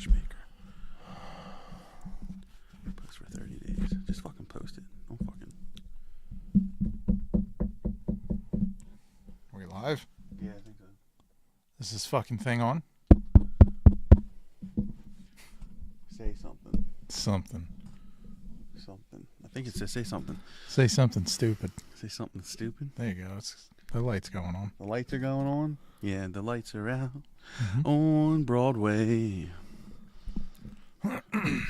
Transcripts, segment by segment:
Matchmaker. Post for 30 days. Just fucking post it. Don't fucking. Are we live? Yeah, I think so. Is this fucking thing on? Say something. Something. Something. I think it says say something. Say something stupid. Say something stupid. There you go. The light's going on. The lights are going on. Yeah, the lights are out on Broadway. Is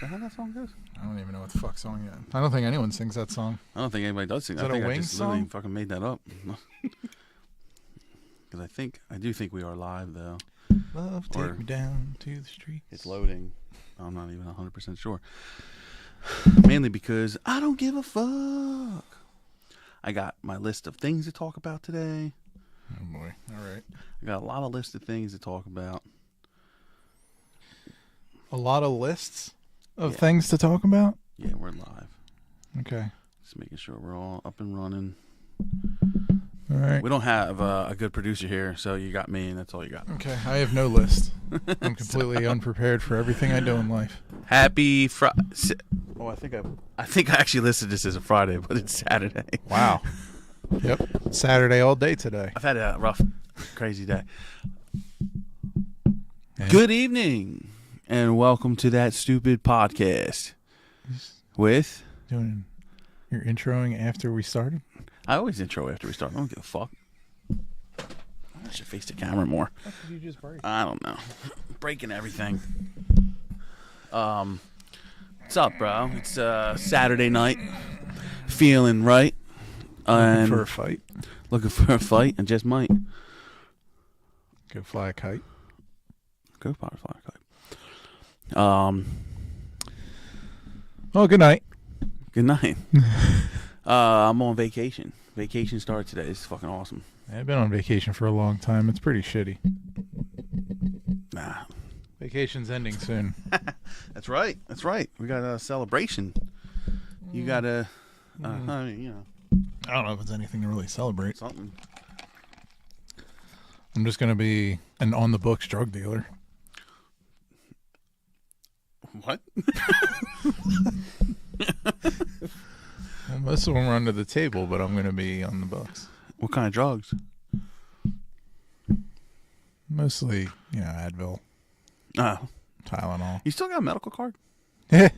that how that song goes? I don't even know what the fuck song yet. I don't think anyone sings that song. I don't think anybody does sing. Is I that think a I Wings just literally song? fucking made that up. Because I do think we are live though. Love, take me down to the streets. It's loading. I'm not even 100% sure. Mainly because I don't give a fuck. I got my list of things to talk about today. Oh boy. All right. I got a lot of list of things to talk about. A lot of lists of Yeah. things to talk about? Yeah, we're live. Okay. Just making sure we're all up and running. All right. We don't have a good producer here, so you got me, and that's all you got. Okay. I have no list. I'm completely unprepared for everything I do in life. Happy Friday. Oh, I think I actually listed this as a Friday, but it's Saturday. Wow. Yep. Saturday all day today. I've had a rough, crazy day. Yeah. Good evening, and welcome to That Stupid Podcast with... Doing your introing after we started? I always intro after we start. I don't give a fuck. I should face the camera more. What did you just break? I don't know. Breaking everything. What's up, bro? It's Saturday night. Feeling right. And For a fight? looking for a fight, and just might. Go fly a kite. Go butterfly kite. Oh, good night. Good night. I'm on vacation. Vacation started today. It's fucking awesome. I've been on vacation for a long time. It's pretty shitty. Nah. Vacation's ending soon. That's right. That's right. We got a celebration. You got a, I mean, you know, I don't know if it's anything to really celebrate. something. I'm just going to be an on-the-books drug dealer. What? Well, most of them are under the table, but I'm going to be on the books. What kind of drugs? Mostly, Advil, Oh. Tylenol. You still got a medical card? Yeah.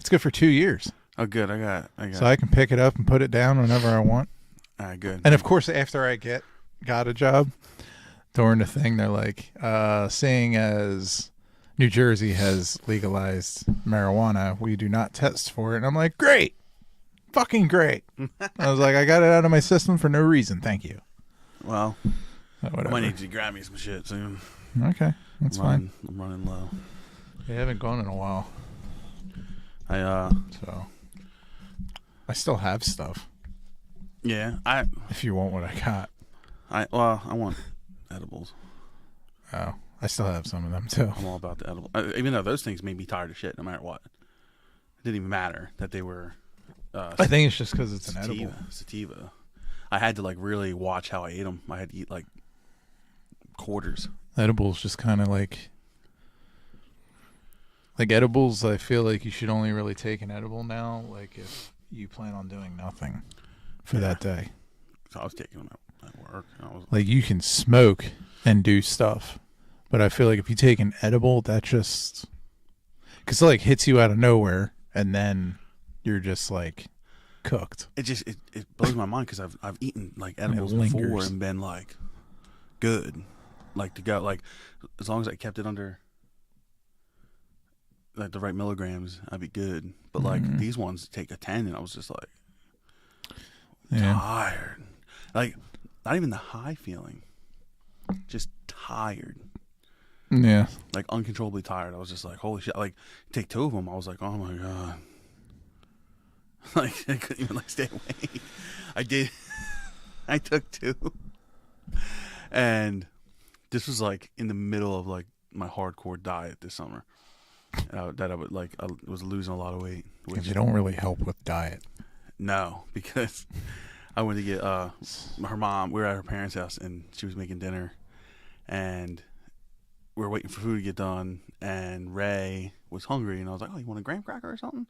It's good for 2 years. Oh, good. I got. So I can pick it up and put it down whenever I want. All right, good. And of course, after I got a job, during the thing, they're like, seeing as New Jersey has legalized marijuana, we do not test for it. And I'm like, great. Fucking great. I was like, I got it out of my system for no reason. Thank you. Well, I Whatever. might need you to grab me some shit soon. Okay. That's fine. I'm running low. We haven't gone in a while. So I still have stuff. Yeah, If you want what I got. I want edibles. Oh, I still have some of them too. I'm all about the edible. Even though those things made me tired of shit, no matter what. It didn't even matter that they were. I think it's just because it's an edible. Sativa. I had to really watch how I ate them. I had to eat quarters. Edibles just kind of like edibles. I feel like you should only really take an edible now, like if you plan on doing nothing for that day. So I was taking them at work. And I was Like you can smoke and do stuff, but I feel like if you take an edible, that just because it hits you out of nowhere, and then you're just cooked. it blows my mind because I've eaten edibles lingers. before and been good, to go as long as I kept it under the right milligrams, I'd be good. But these ones take a 10, and I was just tired. Not even the high feeling, just tired. Yeah. Uncontrollably tired. I was just holy shit. Take 2 of them. I was like, oh my God. I couldn't even stay awake. I did. I took 2. And this was in the middle of my hardcore diet this summer. That I would I was losing a lot of weight. Because you don't really help with diet. No, because I went to get her mom. We were at her parents' house, and she was making dinner, and we were waiting for food to get done, and Ray was hungry, and I was like, "Oh, you want a graham cracker or something?"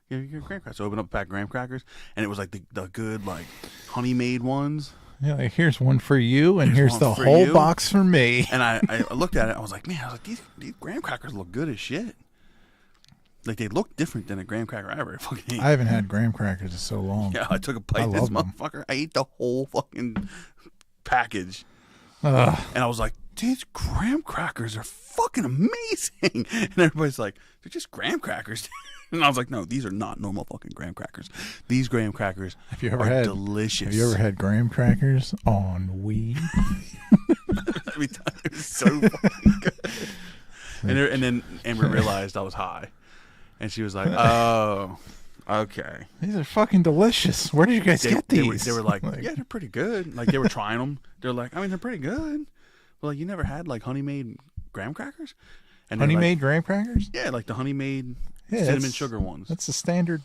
Yeah, you get a graham cracker. So I opened up a pack of graham crackers, and it was like the good like honey made ones. Yeah, like, here's one for you, and here's one the for whole you. box for me. And I looked at it, I was like, man, these graham crackers look good as shit. Like they look different than a graham cracker I ever fucking ate. I haven't had graham crackers in so long. Yeah, I took a bite I of this love them. motherfucker. I ate the whole fucking package. Ugh. And I was like, these graham crackers are fucking amazing. And everybody's like, they're just graham crackers. And I was like, no, these are not normal fucking graham crackers. These graham crackers are delicious. Have you ever had graham crackers on weed? Every time it was so fucking good. And then Amber realized I was high. And she was like, oh, okay. These are fucking delicious. Where did you guys get these? They were like, yeah, they're pretty good. Like, they were trying them. They're like, I mean, they're pretty good. Well, like, you never had, like, honey-made graham crackers? And honey-made graham crackers? Yeah, like the honey-made cinnamon sugar ones. That's a standard.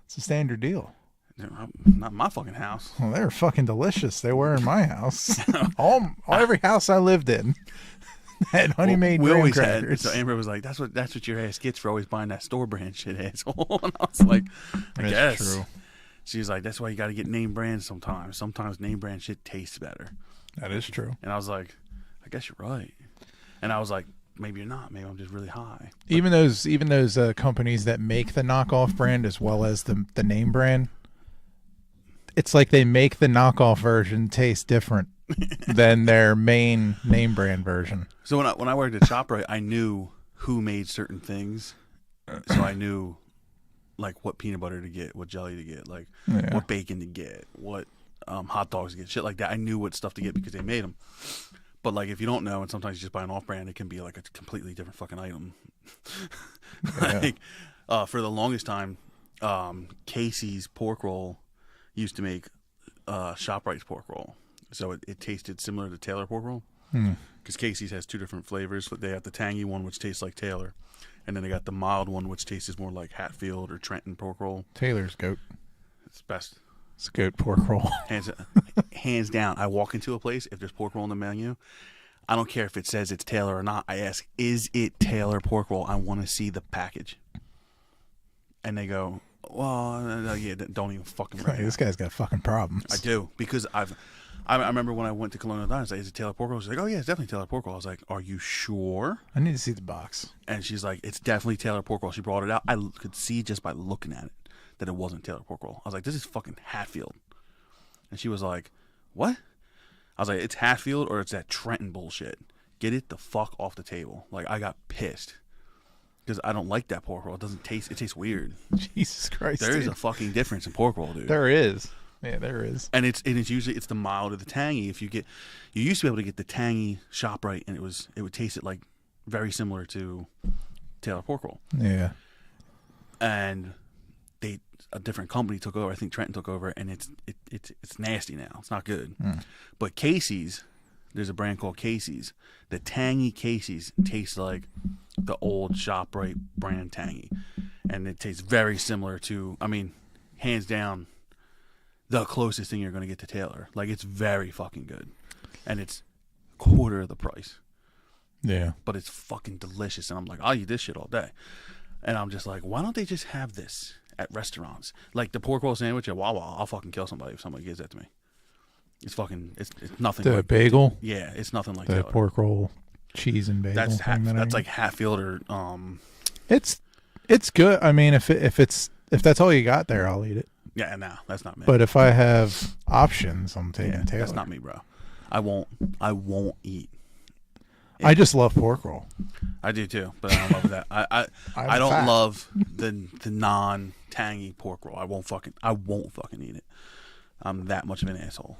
It's a standard deal. Not in my fucking house. Well, they were fucking delicious. They were in my house. Every house I lived in had honey-made graham crackers. So Amber was like, "That's what your ass gets for always buying that store brand shit, asshole." And I was like, "I guess." True. She was like, "That's why you got to get name brand sometimes. Sometimes name brand shit tastes better." That is true. And I was like, "I guess you're right." And I was like, maybe you're not. Maybe I'm just really high. But even those companies that make the knockoff brand as well as the name brand, it's like they make the knockoff version taste different than their main name brand version. So when I worked at ShopRite, I knew who made certain things. So I knew like what peanut butter to get, what jelly to get, like what bacon to get, what hot dogs to get, shit like that. I knew what stuff to get because they made them. But like if you don't know, and sometimes you just buy an off-brand, it can be like a completely different fucking item. Like for the longest time, Casey's pork roll used to make ShopRite's pork roll, so it tasted similar to Taylor pork roll. Because Casey's has two different flavors. They have the tangy one, which tastes like Taylor, and then they got the mild one, which tastes more like Hatfield or Trenton pork roll. Taylor's goat. It's best. It's goat pork roll. Hands down. I walk into a place, if there's pork roll on the menu, I don't care if it says it's Taylor or not. I ask, is it Taylor pork roll? I want to see the package. And they go, well, yeah, don't even fucking right. This guy's got fucking problems. I do, because I remember when I went to Colonial Diner, I was like, is it Taylor pork roll? She's like, oh yeah, it's definitely Taylor pork roll. I was like, are you sure? I need to see the box. And she's like, it's definitely Taylor pork roll. She brought it out. I could see just by looking at it that it wasn't Taylor pork roll. I was like, this is fucking Hatfield. And she was like, what? I was like, it's Hatfield or it's that Trenton bullshit. Get it the fuck off the table. Like, I got pissed. Because I don't like that pork roll. It tastes weird. Jesus Christ. There is a fucking difference in pork roll, dude. There is. Yeah, there is. And it's usually the mild or the tangy. You used to be able to get the tangy ShopRite, and it would taste it like very similar to Taylor pork roll. Yeah. And a different company took over. I think Trenton took over, and it's nasty now. It's not good. But Casey's, there's a brand called Casey's. The tangy Casey's tastes like the old ShopRite brand tangy, and it tastes very similar to, I mean, hands down, the closest thing you're going to get to Taylor. Like, it's very fucking good, and it's quarter of the price. Yeah. But it's fucking delicious, and I'm like, I'll eat this shit all day. And I'm just like, why don't they just have this at restaurants? Like the pork roll sandwich at Wawa, I'll fucking kill somebody if somebody gives that to me. It's fucking, it's nothing. The like bagel? Yeah, it's nothing like the Taylor. Pork roll, cheese and bagel. That's like Hatfield or It's good. I mean, if that's all you got there, I'll eat it. Yeah, no, that's not me. But if I have options, I'm taking Taylor. That's not me, bro. I won't eat. I just love pork roll. I do too, but I don't love that. I don't love the non-tangy pork roll. I won't fucking eat it. I'm that much of an asshole.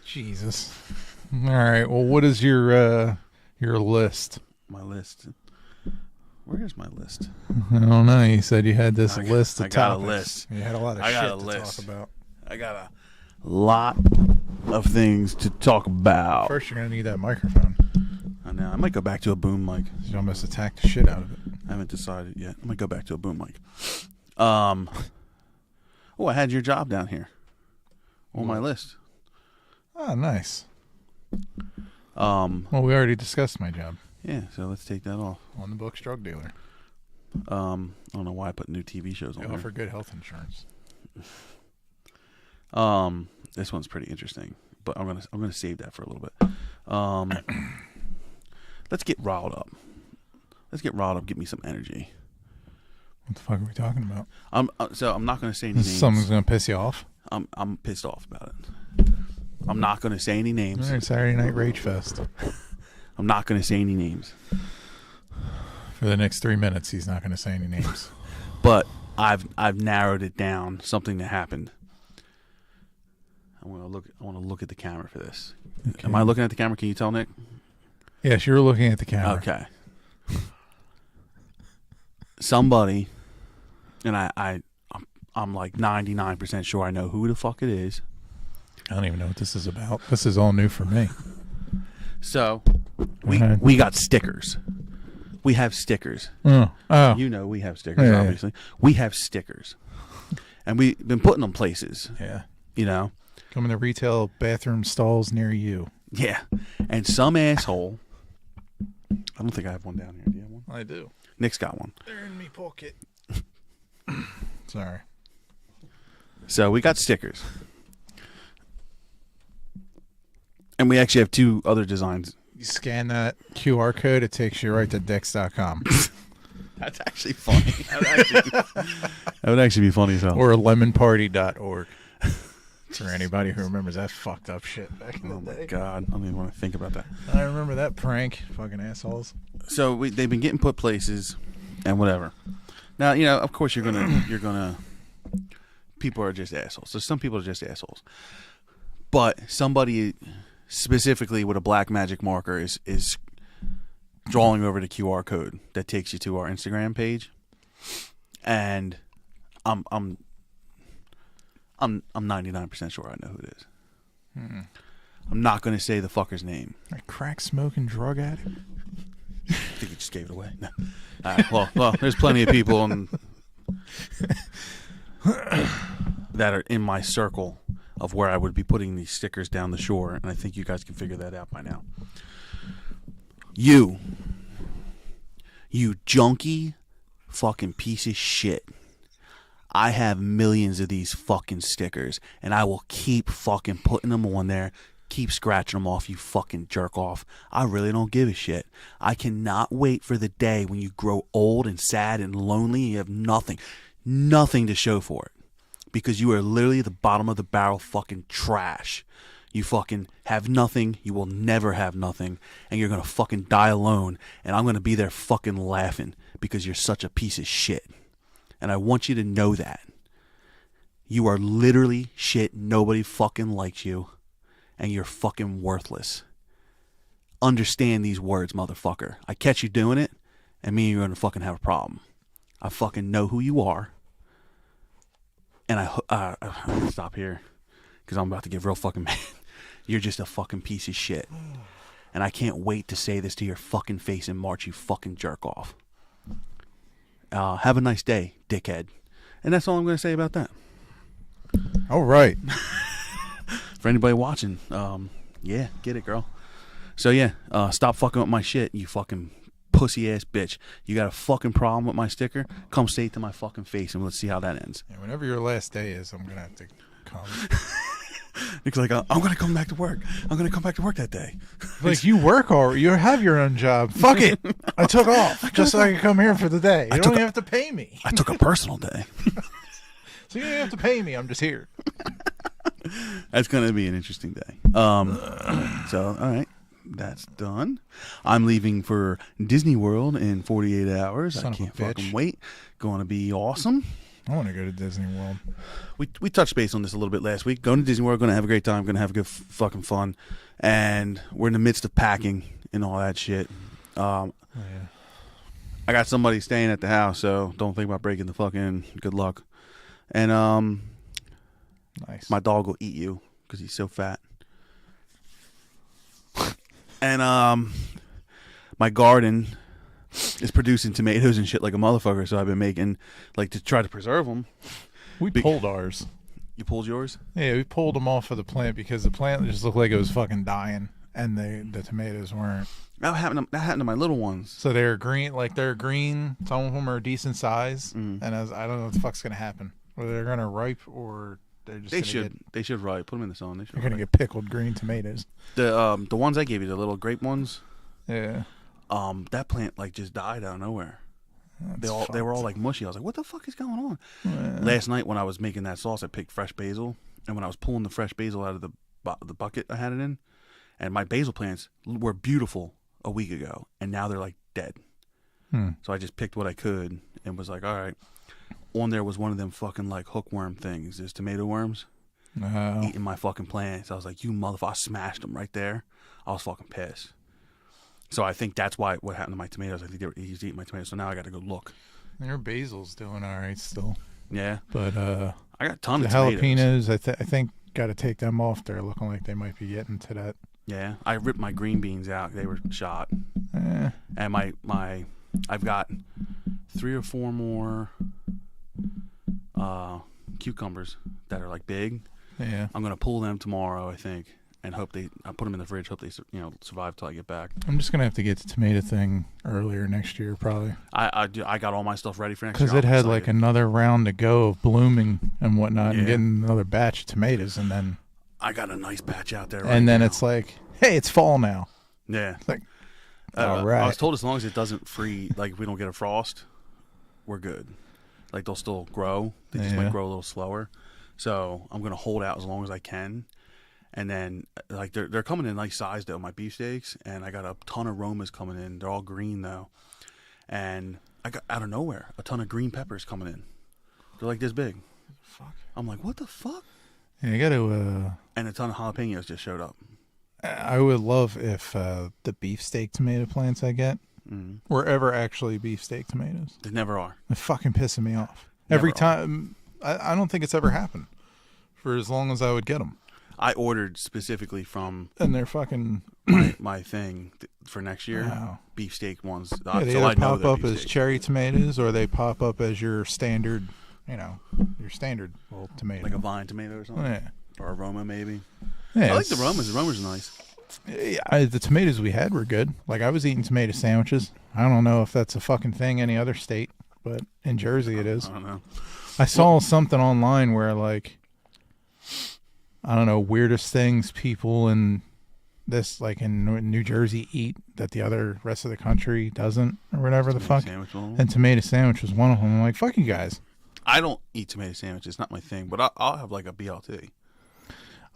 Jesus. All right. Well, what is your list? My list. Where is my list? I don't know. You said you had this list of topics. I got a list. You had a lot of shit to talk about. I got a lot of things to talk about. First, you're gonna need that microphone. I know. I might go back to a boom mic. You almost attacked the shit out of it. I haven't decided yet. I might go back to a boom mic. I had your job down here on my list. Oh, nice. Well, we already discussed my job. Yeah, so let's take that off. On the books, drug dealer. I don't know why I put new TV shows on They there. offer good health insurance. This one's pretty interesting, but I'm gonna save that for a little bit. Let's get riled up. Get me some energy. What the fuck are we talking about? I'm not gonna say any names. Someone's gonna piss you off. I'm pissed off about it. I'm not gonna say any names. All right, Saturday Night Rage Fest. I'm not gonna say any names. For the next 3 minutes, he's not gonna say any names. But I've narrowed it down. Something that happened. I want to look at the camera for this. Okay. Am I looking at the camera? Can you tell, Nick? Yes, you're looking at the camera. Okay. Somebody, and I'm like 99% sure I know who the fuck it is. I don't even know what this is about. This is all new for me. So, we got stickers. We have stickers. Oh. You know we have stickers, obviously. Yeah. We have stickers. And we've been putting them places. Yeah. You know? Come in the retail bathroom stalls near you. Yeah. And some asshole. I don't think I have one down here. Do you have one? I do. Nick's got one. They're in me pocket. Sorry. So we got stickers. And we actually have two other designs. You scan that QR code, it takes you right to Dex.com. That's actually funny. That would actually be funny as hell. Or lemonparty.org. For anybody who remembers that fucked up shit back in the day. Oh my God. I don't even want to think about that. I remember that prank. Fucking assholes. So they've been getting put places and whatever. Now, you know, of course you're gonna people are just assholes. So some people are just assholes. But somebody specifically with a black magic marker is drawing over the QR code that takes you to our Instagram page. And I'm 99% sure I know who it is. I'm not going to say the fucker's name. A crack smoking drug addict? I think he just gave it away. No. Well, there's plenty of people that are in my circle of where I would be putting these stickers down the shore, and I think you guys can figure that out by now. You junkie fucking piece of shit. I have millions of these fucking stickers, and I will keep fucking putting them on there, keep scratching them off, you fucking jerk off. I really don't give a shit. I cannot wait for the day when you grow old and sad and lonely and you have nothing to show for it. Because you are literally the bottom of the barrel fucking trash. You fucking have nothing, you will never have nothing, and you're gonna fucking die alone, and I'm gonna be there fucking laughing because you're such a piece of shit. And I want you to know that. You are literally shit. Nobody fucking likes you. And you're fucking worthless. Understand these words, motherfucker. I catch you doing it, and me and you're going to fucking have a problem. I fucking know who you are. And I'll stop here, because I'm about to get real fucking mad. You're just a fucking piece of shit. And I can't wait to say this to your fucking face in March, you fucking jerk off. Have a nice day, dickhead. And that's all I'm going to say about that. All right. For anybody watching, yeah, get it, girl. So, yeah, stop fucking with my shit, you fucking pussy-ass bitch. You got a fucking problem with my sticker? Come say it to my fucking face, and let's see how that ends. Yeah, whenever your last day is, I'm going to have to come. It's like, I'm going to come back to work. I'm going to come back to work that day. Like, you work already. You have your own job. Fuck it. I took off just so I could come here for the day. You don't even have to pay me. I took a personal day. So you don't have to pay me. I'm just here. That's going to be an interesting day. So, all right. That's done. I'm leaving for Disney World in 48 hours. I can't fucking wait. Going to be awesome. I want to go to Disney World. We touched base on this a little bit last week. Going to Disney World, going to have a great time, going to have good fucking fun. And we're in the midst of packing and all that shit. Yeah. I got somebody staying at the house, so don't think about breaking the fucking good luck. And nice. My dog will eat you because he's so fat. And my garden is producing tomatoes and shit like a motherfucker, so I've been making, like, to try to preserve them. We pulled ours. You pulled yours? Yeah, we pulled them off of the plant because the plant just looked like it was fucking dying. and the tomatoes weren't. That happened to my little ones. So they're green, like they're green. Some of them are decent size, Mm. and I don't know what the fuck's gonna happen. Whether they're gonna ripe or they're just They should ripe. Put them in the sun. They're gonna get pickled green tomatoes. The ones I gave you, the little grape ones. Yeah. That plant like just died out of nowhere. That's They were all like mushy. I was like, what the fuck is going on? Yeah. Last night when I was making that sauce, I picked fresh basil, and when I was pulling the fresh basil out of the bucket I had it in, and my basil plants were beautiful a week ago, and now they're like dead. So I just picked what I could and was like, all right. On there was one of them fucking like hookworm things. There's tomato worms eating my fucking plants. I was like, you motherfucker! I smashed them right there. I was fucking pissed. So I think that's what happened to my tomatoes. I think he's eating my tomatoes. So now I got to go look. Your basil's doing all right still. Yeah, but I got a ton of jalapenos. tomatoes. I think got to take them off. They're looking like they might be getting to that. Yeah, I ripped my green beans out. They were shot. And I've got 3 or 4 more cucumbers that are like big. Yeah, I'm gonna pull them tomorrow, I think, and I put them in the fridge. Hope they survive till I get back. I'm just gonna have to get the tomato thing earlier next year, probably. I got all my stuff ready for next year. Because it had like another round to go of blooming and whatnot, and getting another batch of tomatoes, and then I got a nice batch out there. And then it's like, hey, it's fall now. Yeah. It's like, all right. I was told as long as it doesn't freeze, like if we don't get a frost, we're good. Like they'll still grow. They just might grow a little slower. So I'm gonna hold out as long as I can. And then like they're coming in nice size though, my beefsteaks, and I got a ton of Romas coming in. They're all green though. And I got out of nowhere a ton of green peppers coming in. They're like this big. Fuck. I'm like, what the fuck? Yeah, you gotta and a ton of jalapenos just showed up. I would love if the beefsteak tomato plants I get were ever actually beefsteak tomatoes. They never are. They're fucking pissing me off. Never Every time. I don't think it's ever happened for as long as I would get them. I ordered specifically from and they're fucking my thing for next year. Wow. Beefsteak ones. Yeah, they either pop up as cherry tomatoes or they pop up as your standard, your standard little tomato, like a vine tomato or something. Yeah. Or a Roma maybe. Yeah, I like the Romas. The Romas are nice. The tomatoes we had were good. Like I was eating tomato sandwiches. I don't know if that's a fucking thing any other state, but in Jersey it is. I don't know. I saw something online where like, I don't know, weirdest things people in this, like in New Jersey eat that the other rest of the country doesn't or whatever the fuck. And tomato sandwich was one of them. I'm like, fuck you guys. I don't eat tomato sandwiches. It's not my thing, but I'll have like a BLT.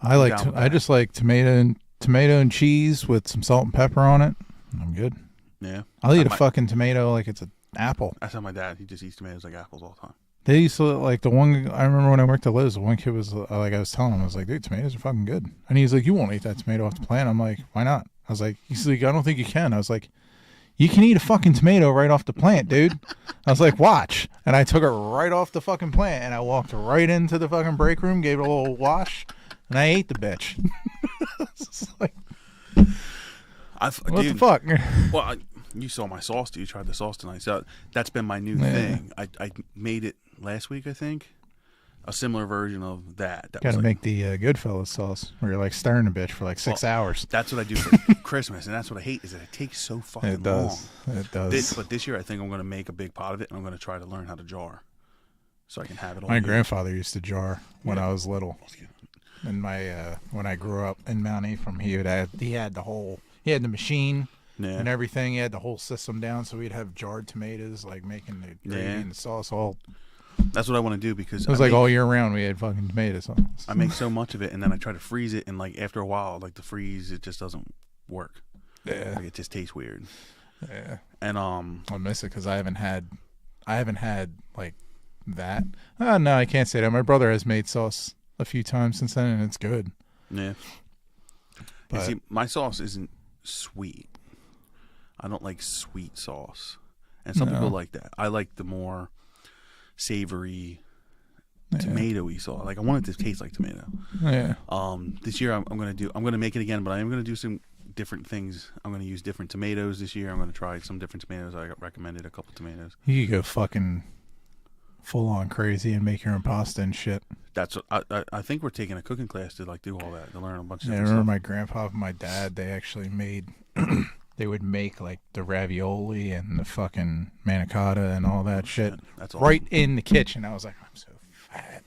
I just like tomato and cheese with some salt and pepper on it. I'm good. Yeah. I'll eat a fucking tomato like it's an apple. That's how my dad, he just eats tomatoes like apples all the time. They used to, like, the one, I remember when I worked at Liz, the one kid was, like, I was telling him, I was like, dude, tomatoes are fucking good. And he's like, you won't eat that tomato off the plant. I'm like, why not? I was like, he's like, I don't think you can. I was like, you can eat a fucking tomato right off the plant, dude. I was like, watch. And I took it right off the fucking plant, and I walked right into the fucking break room, gave it a little wash, and I ate the bitch. It's like, what the fuck? Well, you saw my sauce. You tried the sauce tonight. So that's been my new thing. I made it last week, I think. A similar version of that. Got to make the Goodfellas sauce where you're like stirring a bitch for like 6 hours. That's what I do for Christmas, and that's what I hate is that it takes so fucking long. It does. But this year I think I'm going to make a big pot of it, and I'm going to try to learn how to jar so I can have it all. My grandfather used to jar when I was little. And my when I grew up in Mount Ephraim, he had the machine. Yeah. And everything. He had the whole system down, so we'd have jarred tomatoes, like making the gravy and the sauce all. That's what I want to do because it was all year round. We had fucking tomatoes. I make so much of it, and then I try to freeze it, and like after a while, like the freeze, it just doesn't work. Yeah, like, it just tastes weird. Yeah, and I miss it because I haven't had like that. No, I can't say that. My brother has made sauce a few times since then, and it's good. Yeah, but see, my sauce isn't sweet. I don't like sweet sauce. And some people like that. I like the more savory, tomatoey sauce. Like I want it to taste like tomato. Yeah. This year I'm gonna make it again, but I am gonna do some different things. I'm gonna use different tomatoes this year. I'm gonna try some different tomatoes. I got recommended a couple tomatoes. You could go fucking full on crazy and make your own pasta and shit. That's what, I think we're taking a cooking class to like do all that, to learn a bunch of Yeah, I different remember stuff. my grandpa and my dad, they actually made they would make like the ravioli and the fucking manicotti and all that shit That's awesome. right in the kitchen. I was like, I'm so fat.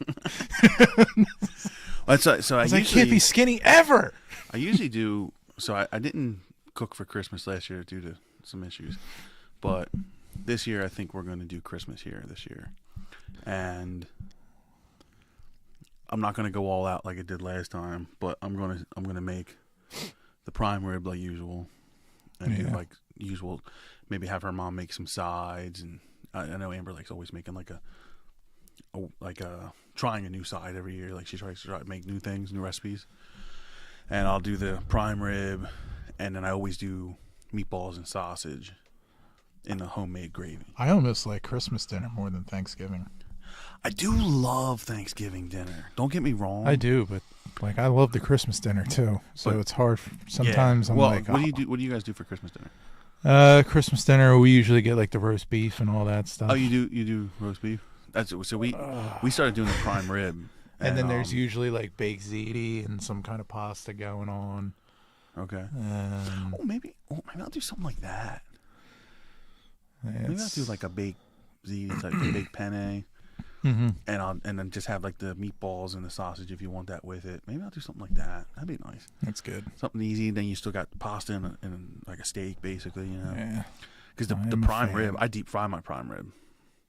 So I I usually can't be skinny ever. I usually do. So I didn't cook for Christmas last year due to some issues, but this year I think we're going to do Christmas here this year, and I'm not going to go all out like I did last time, but I'm gonna make the prime rib like usual, and do like usual. Maybe have her mom make some sides, and I know Amber likes always making like a trying a new side every year. Like she tries to make new things, new recipes. And I'll do the prime rib, and then I always do meatballs and sausage in a homemade gravy. I almost like Christmas dinner more than Thanksgiving. I do love Thanksgiving dinner. Don't get me wrong. I do, but like I love the Christmas dinner too. So But- it's hard. Sometimes I'm well, like, what do you guys do for Christmas dinner? Christmas dinner, we usually get like the roast beef and all that stuff. Oh, you do roast beef. That's so we started doing the prime rib, and then there's usually like baked ziti and some kind of pasta going on. okay. And Maybe I'll do something like that. Maybe I'll do like a baked ziti, like a baked penne. Mm-hmm. And then just have like the meatballs and the sausage if you want that with it. Maybe I'll do something like that. That'd be nice. That's good. Something easy. Then you still got pasta and like a steak, basically. You know, Yeah. because I the am a prime fan. rib, I deep fry my prime rib.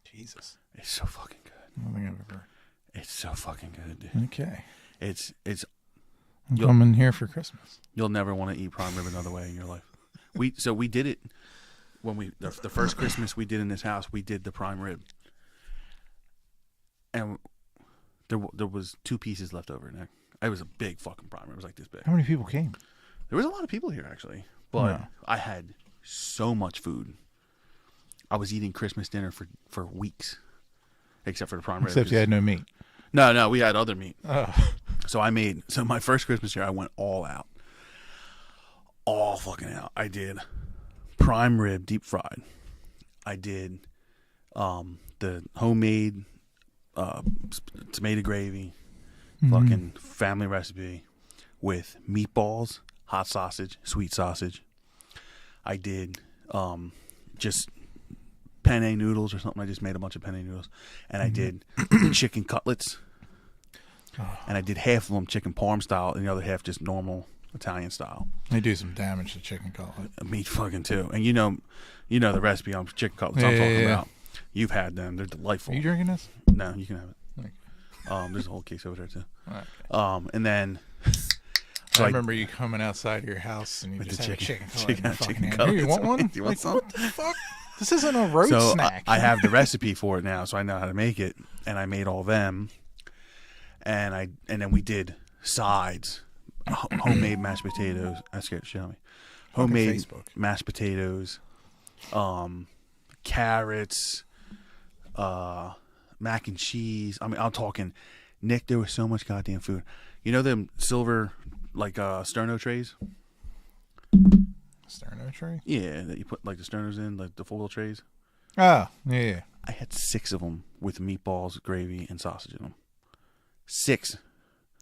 Jesus. It's so fucking good. I don't think I've ever. It's so fucking good, dude. Okay. It's I'm You'll- coming here for Christmas. you'll never want to eat prime rib another way in your life. We did it when the first Christmas we did in this house. We did the prime rib, and there was 2 pieces left over. Nick, it was a big fucking prime rib. It was like this big. How many people came? There was a lot of people here actually, but Yeah. I had so much food. I was eating Christmas dinner for weeks, except for the prime rib. Except you had no meat. No, we had other meat. Oh. So my first Christmas year, I went all out. All fucking out. I did prime rib deep fried. I did the homemade tomato gravy, fucking family recipe with meatballs, hot sausage, sweet sausage. I did just penne noodles or something. I just made a bunch of penne noodles. And I did chicken cutlets. And I did half of them chicken parm style and the other half just normal Italian style. They do some damage to chicken cutlet. Meat fucking too. And you know the recipe on chicken cutlets I'm talking about. You've had them. They're delightful. Are you drinking this? No, you can have it. Okay. There's a whole case over there too. All right. And then I remember you coming outside your house and you with just the had a chicken cutlet. chicken in your fucking hand. cutlets. Here, you want one? You want Like, some? What the fuck? This isn't a road So snack. I have the recipe for it now, so I know how to make it. And I made all them. And then we did sides, homemade mashed potatoes. I scared the shit out of me. Homemade Facebook. mashed potatoes, carrots, mac and cheese. I mean, I'm talking, Nick. There was so much goddamn food. You know them silver like sterno trays? Sterno tray? Yeah, that you put like the sternos in, like the 4-wheel trays. Ah, yeah. I had 6 of them with meatballs, gravy, and sausage in them. 6.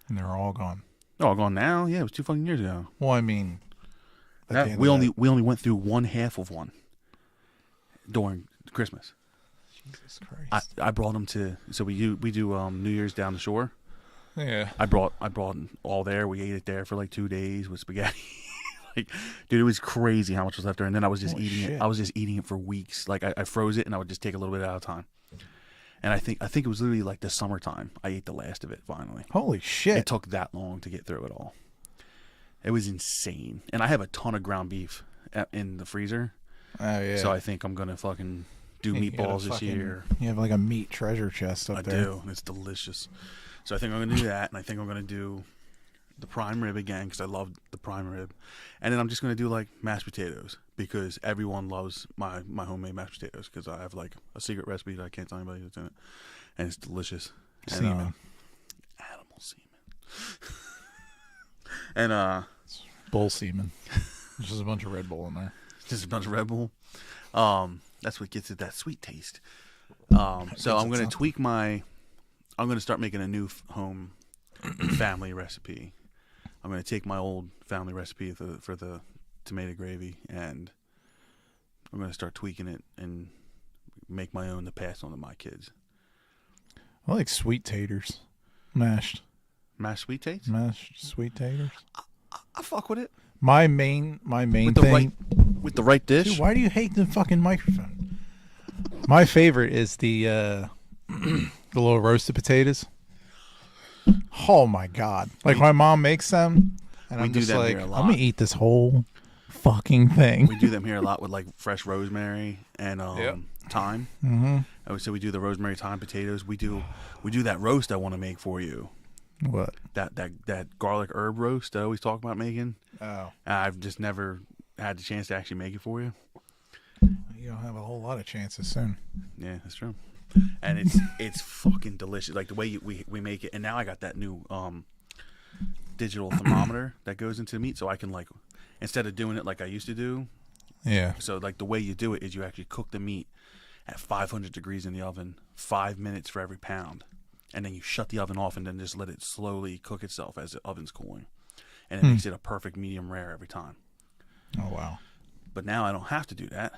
And they're all gone. Oh, gone now? Yeah, it was 2 fucking years ago. Well, I mean, at the end We of only that- we only went through one half of one during Christmas. Jesus Christ. I brought them to we do New Year's down the shore. Yeah. I brought all there. We ate it there for like 2 days with spaghetti. Like, dude, it was crazy how much was left there. And then I was just Holy eating shit. it. I was just eating it for weeks. Like I froze it and I would just take a little bit at a time. And I think it was literally like the summertime. I ate the last of it finally. Holy shit. It took that long to get through it all. It was insane. And I have a ton of ground beef in the freezer. Oh, yeah. So I think I'm gonna fucking do You got a meatballs this fucking- year. You have like a meat treasure chest up I there. do, and it's delicious. So I think I'm gonna do that, and I think I'm gonna do the prime rib again because I love the prime rib, and then I'm just gonna do like mashed potatoes because everyone loves my homemade mashed potatoes because I have like a secret recipe that I can't tell anybody that's in it, and it's delicious. And, Semen. animal semen, and Bull semen. There's just a bunch of Red Bull in there. just a bunch of Red Bull. That's what gets it that sweet taste. So I'm going to tweak my. I'm going to start making a new home family recipe. I'm going to take my old family recipe for the tomato gravy, and I'm going to start tweaking it and make my own to pass on to my kids. I like sweet taters, mashed sweet taters. Mashed sweet taters. I fuck with it. My main with thing with the right dish. Dude, why do you hate the fucking microphone? My favorite is the little roasted potatoes. Oh my god! Like my mom makes them, and I'm just like, I'm gonna eat this whole fucking thing. We do them here a lot with like fresh rosemary and thyme. Mm-hmm. I would say we do the rosemary thyme potatoes. We do that roast I want to make for you. What? That garlic herb roast I always talk about making. Oh. I've just never had the chance to actually make it for you. You don't have a whole lot of chances soon. Yeah, that's true. And it's fucking delicious. Like the way we make it. And now I got that new digital thermometer that goes into the meat, so I can like, instead of doing it like I used to do. Yeah. So like the way you do it is you actually cook the meat at 500 degrees in the oven, 5 minutes for every pound. And then you shut the oven off and then just let it slowly cook itself as the oven's cooling. And it makes it a perfect medium rare every time. Oh, wow. But now I don't have to do that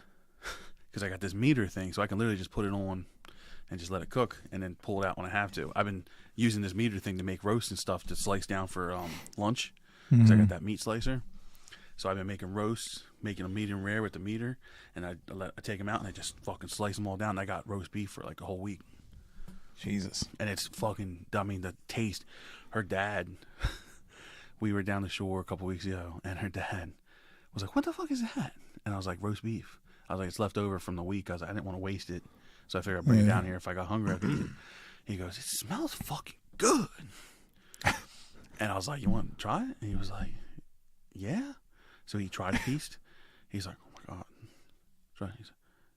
because I got this meter thing, so I can literally just put it on and just let it cook and then pull it out when I have to. I've been using this meter thing to make roast and stuff to slice down for lunch because I got that meat slicer. So I've been making roasts, making a medium rare with the meter, and I take them out and I just fucking slice them all down. And I got roast beef for like a whole week. Jesus. And it's fucking, I mean, the taste. Her dad, we were down the shore a couple weeks ago, and her dad was like, what the fuck is that? And I was like, roast beef. I was like, it's left over from the week. I was like, I didn't want to waste it. So I figured I'd bring it down here if I got hungry. I could eat it. He goes, it smells fucking good. And I was like, you want to try it? And he was like, yeah. So he tried a piece. He's like, oh my God. Try it. He's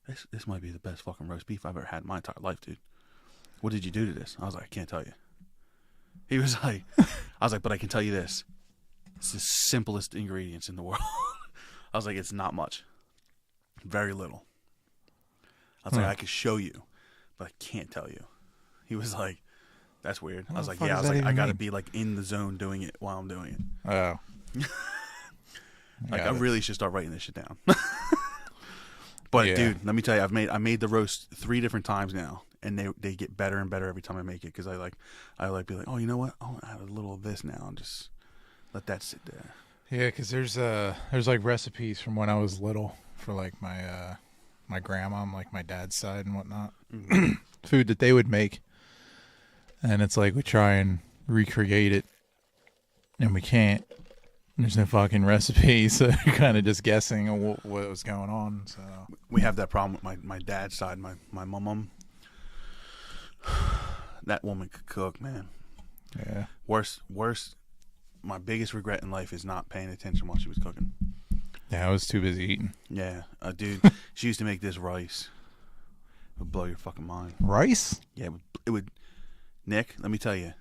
like, this might be the best fucking roast beef I've ever had in my entire life, dude. What did you do to this? I was like, I can't tell you. He was like, I was like, but I can tell you this. It's the simplest ingredients in the world. I was like, it's not much. Very little. I was like, I could show you, but I can't tell you. He was like, that's weird. I was like, yeah. I was like, I got to be like in the zone doing it while I'm doing it. Oh. Like, I really should start writing this shit down. But dude, let me tell you, I made the roast 3 different times now, and they get better and better every time I make it because I like be like, oh, you know what? I'll add a little of this now and just let that sit there. Yeah, because there's like recipes from when I was little for like my grandma on like my dad's side and whatnot, food that they would make, and it's like we try and recreate it, and we can't. There's no fucking recipe, so you're kind of just guessing what was going on. So we have that problem with my dad's side. My mom, that woman could cook, man. Yeah. Worst. My biggest regret in life is not paying attention while she was cooking. Yeah, I was too busy eating. Yeah, dude. She used to make this rice. It would blow your fucking mind. Rice? Yeah, it would. Nick, let me tell you,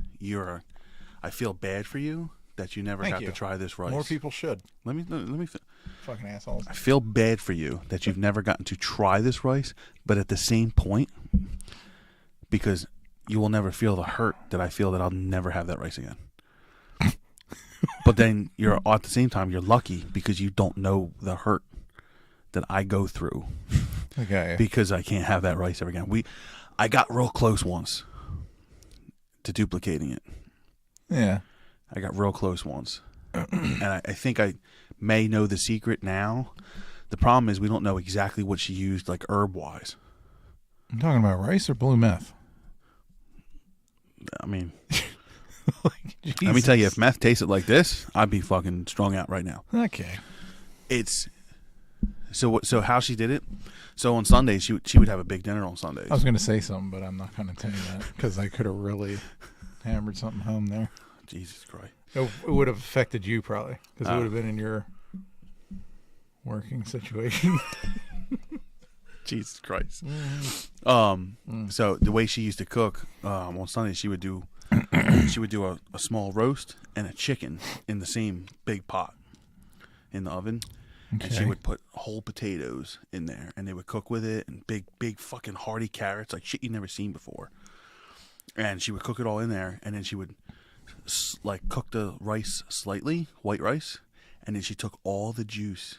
I feel bad for you that you never got to try this rice. More people should. Let me. Fucking assholes. I feel bad for you that you've never gotten to try this rice, but at the same point, because you will never feel the hurt that I feel that I'll never have that rice again. But then you're at the same time you're lucky because you don't know the hurt that I go through. Okay. Because I can't have that rice ever again. I got real close once to duplicating it. Yeah. I got real close once. And I think I may know the secret now. The problem is we don't know exactly what she used, like herb-wise. I'm talking about rice or blue meth? I mean, let me tell you, if meth tasted like this, I'd be fucking strung out right now. Okay. So how she did it? So on Sundays, she would have a big dinner on Sundays. I was going to say something, but I'm not going to tell you that because I could have really hammered something home there. Jesus Christ. It would have affected you probably because it would have been in your working situation. Jesus Christ. So the way she used to cook on Sunday, she would do a small roast and a chicken in the same big pot in the oven, and she would put whole potatoes in there, and they would cook with it, and big fucking hearty carrots, like shit you'd never seen before. And she would cook it all in there, and then she would like cook the rice slightly, white rice, and then she took all the juice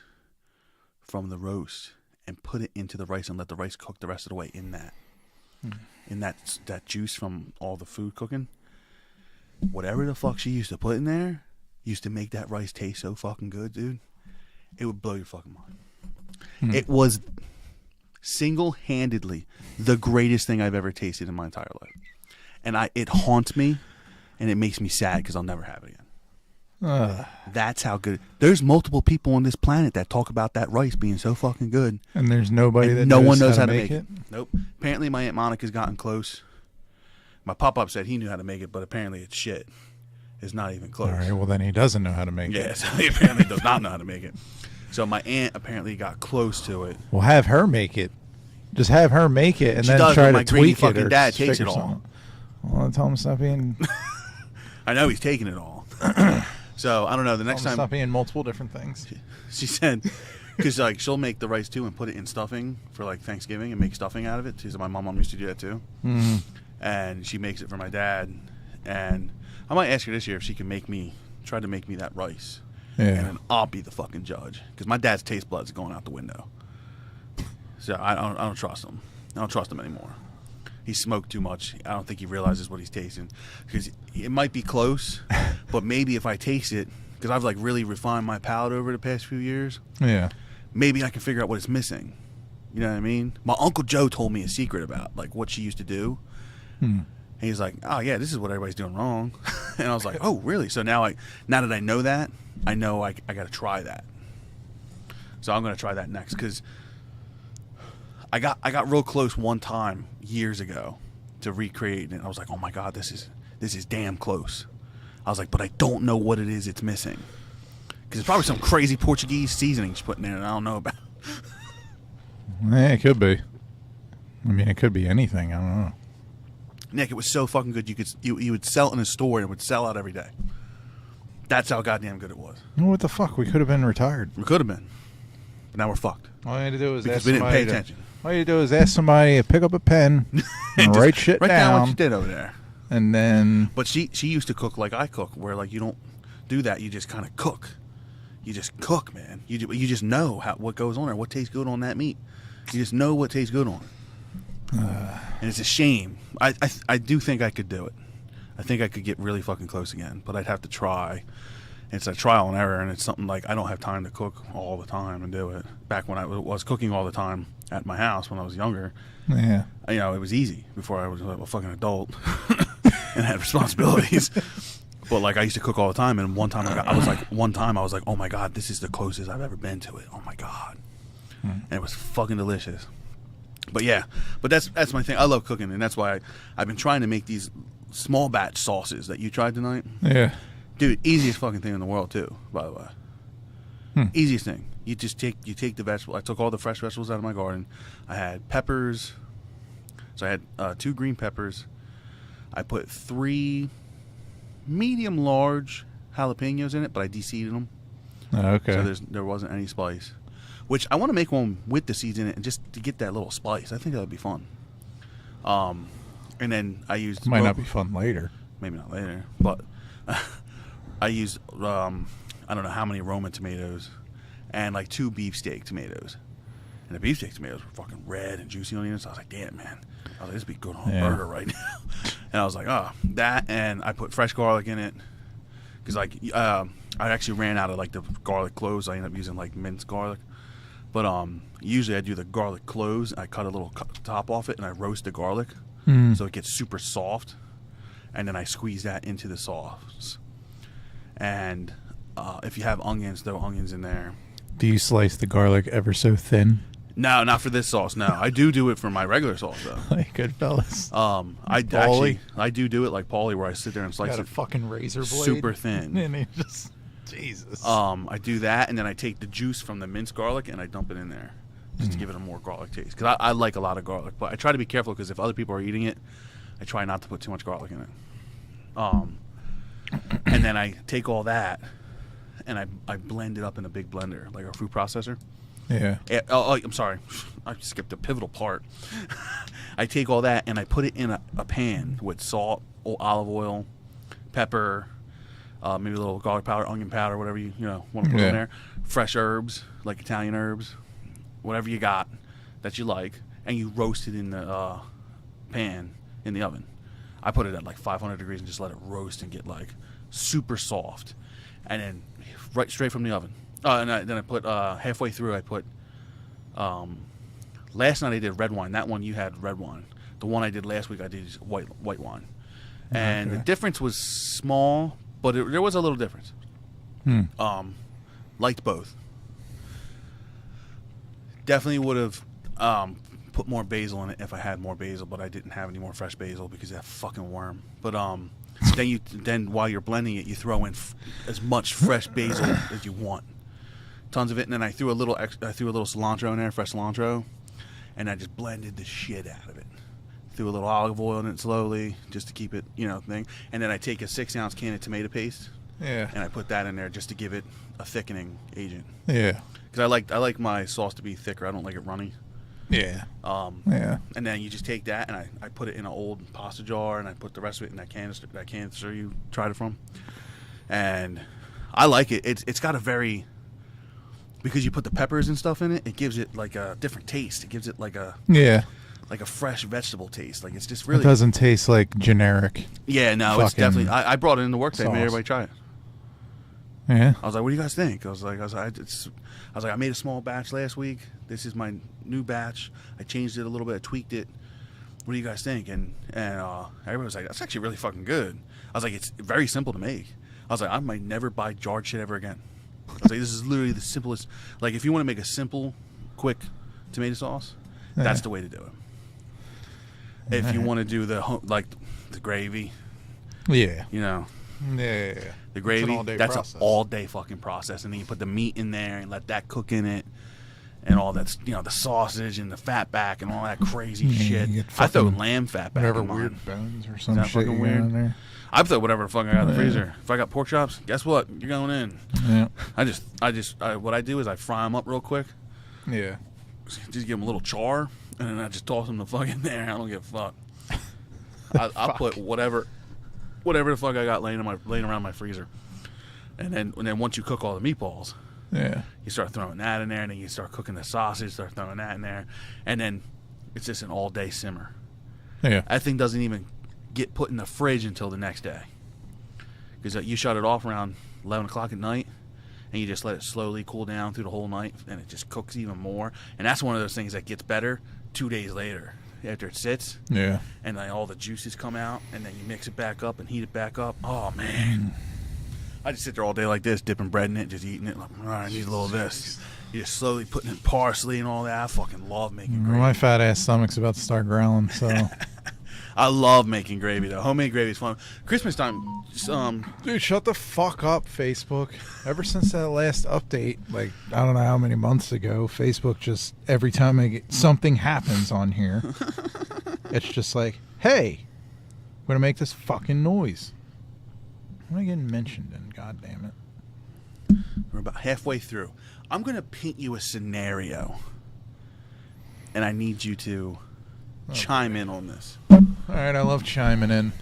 from the roast and put it into the rice and let the rice cook the rest of the way in that. In that juice from all the food cooking. Whatever the fuck she used to put in there used to make that rice taste so fucking good, dude. It would blow your fucking mind. It was single-handedly the greatest thing I've ever tasted in my entire life. And it haunts me, and it makes me sad because I'll never have it again. That's how good. There's multiple people on this planet that talk about that rice being so fucking good. And there's nobody that no one knows how to make it. Nope. Apparently my Aunt Monica's gotten close. My pop-up said he knew how to make it, but apparently it's shit. It's not even close. All right, well then he doesn't know how to make it. Yeah, so he apparently does not know how to make it. So my aunt apparently got close to it. Well, have her make it. Just have her make it and She then does, try but to my greedy tweak it fucking or dad takes it figure all. something. Well, tell him stop being. I know he's taking it all. So I don't know. The next time, stop being multiple different things. she said, because like she'll make the rice too and put it in stuffing for like Thanksgiving and make stuffing out of it. She said my mom used to do that too, and she makes it for my dad. And I might ask her this year if she can try to make me that rice. Yeah. And then I'll be the fucking judge because my dad's taste buds are going out the window. So I don't trust him. I don't trust him anymore. He smoked too much. I don't think he realizes what he's tasting because it might be close, but maybe if I taste it, because I've like really refined my palate over the past few years. Yeah. Maybe I can figure out what it's missing. You know what I mean? My Uncle Joe told me a secret about like what she used to do. And he's like, "Oh yeah, this is what everybody's doing wrong." And I was like, "Oh really?" So now that I know that, I know I got to try that. So I'm gonna try that next because I got real close one time years ago to recreating it. I was like, "Oh my god, this is damn close." I was like, "But I don't know what it is it's missing." Because it's probably some crazy Portuguese seasoning she's putting in it I don't know about. Yeah, it could be. I mean, it could be anything. I don't know. Nick, it was so fucking good. You would sell it in a store and it would sell out every day. That's how goddamn good it was. What the fuck? We could have been retired. We could have been, but now we're fucked. All you had to do was Because ask we didn't pay somebody attention. All you had to do is ask somebody to pick up a pen and write shit Write down what you down, did over there. and then But she used to cook like I cook, where like you don't do that. You just kind of cook. You just cook, man. You just know what goes on there, what tastes good on that meat. You just know what tastes good on it. And it's a shame. I do think I could do it. I think I could get really fucking close again, but I'd have to try. It's a trial and error, and it's something like I don't have time to cook all the time and do it. Back when I was cooking all the time at my house when I was younger, yeah. it was easy before I was a fucking adult and had responsibilities. But like I used to cook all the time, and one time I was like, oh my god, this is the closest I've ever been to it. Oh my god, and it was fucking delicious. But yeah, that's my thing. I love cooking, and that's why I've been trying to make these small batch sauces that you tried tonight. Yeah. Dude, easiest fucking thing in the world too. By the way, easiest thing. You just take the vegetable. I took all the fresh vegetables out of my garden. I had peppers, so I had 2 green peppers. I put 3 medium large jalapenos in it, but I de-seeded them. Okay. So there wasn't any spice. Which I want to make one with the seeds in it, and just to get that little spice. I think that would be fun. And then I used. Might not be fun later. Maybe not later, but I used I don't know how many Roma tomatoes, and like 2 beefsteak tomatoes. And the beefsteak tomatoes were fucking red and juicy on the inside. I was like, damn, man. I was like, this would be good on a burger right now. And I was like, oh, that, and I put fresh garlic in it. Because, like, I actually ran out of, like, the garlic cloves. I ended up using, like, minced garlic. But usually I do the garlic cloves. I cut a little top off it, and I roast the garlic. So it gets super soft. And then I squeeze that into the sauce. And if you have onions, throw onions in there. Do you slice the garlic ever so thin? No, not for this sauce. No, I do it for my regular sauce though. Like Goodfellas. I do it like Paulie, where I sit there and slice Got a it fucking razor blade, super thin. and he just Jesus. I do that, and then I take the juice from the minced garlic and I dump it in there, just to give it a more garlic taste. Because I like a lot of garlic, but I try to be careful because if other people are eating it, I try not to put too much garlic in it. And then I take all that, and I blend it up in a big blender, like a food processor. Yeah. I'm sorry. I skipped a pivotal part. I take all that and I put it in a pan with salt, olive oil, pepper, maybe a little garlic powder, onion powder, whatever you want to put in there. Fresh herbs, like Italian herbs, whatever you got that you like, and you roast it in the pan in the oven. I put it at like 500 degrees and just let it roast and get like super soft, and then right straight from the oven. Then I put halfway through. I put last night I did red wine. That one you had red wine. The one I did last week I did white wine, and the difference was small, but there was a little difference. Liked both. Definitely would have put more basil in it if I had more basil, but I didn't have any more fresh basil because of that fucking worm. But then while you're blending it, you throw in as much fresh basil as you want. Tons of it, and then I threw a little cilantro in there, fresh cilantro, and I just blended the shit out of it. Threw a little olive oil in it slowly, just to keep it, thing. And then I take a 6-ounce can of tomato paste, and I put that in there just to give it a thickening agent. Yeah. Because I like my sauce to be thicker. I don't like it runny. Yeah. And then you just take that, and I put it in an old pasta jar, and I put the rest of it in that canister you tried it from. And I like it. It's got a very... Because you put the peppers and stuff in it, it gives it like a different taste. It gives it like a fresh vegetable taste. Like it's just really. It doesn't taste like generic. Yeah, no, it's definitely. I brought it in the work today. Made everybody try it. Yeah. I was like, "What do you guys think?" I was like, I made a small batch last week. This is my new batch. I changed it a little bit. I tweaked it. What do you guys think? And everybody was like, "That's actually really fucking good." I was like, "It's very simple to make." I was like, "I might never buy jarred shit ever again." I was like, this is literally the simplest. Like, if you want to make a simple, quick tomato sauce, that's the way to do it. If you want to do the gravy, the gravy, that's an all-day fucking process. And then you put the meat in there and let that cook in it, and all that's the sausage and the fat back and all that crazy shit. I throw lamb fat back. Whatever in mine. weird bones or some shit you weird in there. I throw whatever the fuck I got in the freezer. If I got pork chops, guess what? You're going in. Yeah. What I do is I fry them up real quick. Yeah. Just give them a little char, and then I just toss them the fuck in there. I don't give a fuck. I'll put whatever the fuck I got laying around my freezer, and then once you cook all the meatballs, you start throwing that in there, and then you start cooking the sausage, start throwing that in there, and then it's just an all-day simmer. Yeah. That thing doesn't even get put in the fridge until the next day, because you shut it off around 11 o'clock at night, and you just let it slowly cool down through the whole night, and it just cooks even more. And that's one of those things that gets better 2 days later after it sits. Yeah. And then all the juices come out, and then you mix it back up and heat it back up. Oh man, I just sit there all day like this, dipping bread in it, just eating it. Like, all right, I need a little of this. You're just slowly putting in parsley and all that. I fucking love making gravy. My fat ass stomach's about to start growling, so. I love making gravy though. Homemade gravy is fun. Christmas time, dude, shut the fuck up, Facebook. Ever since that last update, like I don't know how many months ago, Facebook just every time something happens on here, it's just like, hey, I'm gonna make this fucking noise. What am I getting mentioned in? God damn it. We're about halfway through. I'm gonna paint you a scenario, and I need you to chime in on this. All right, I love chiming in.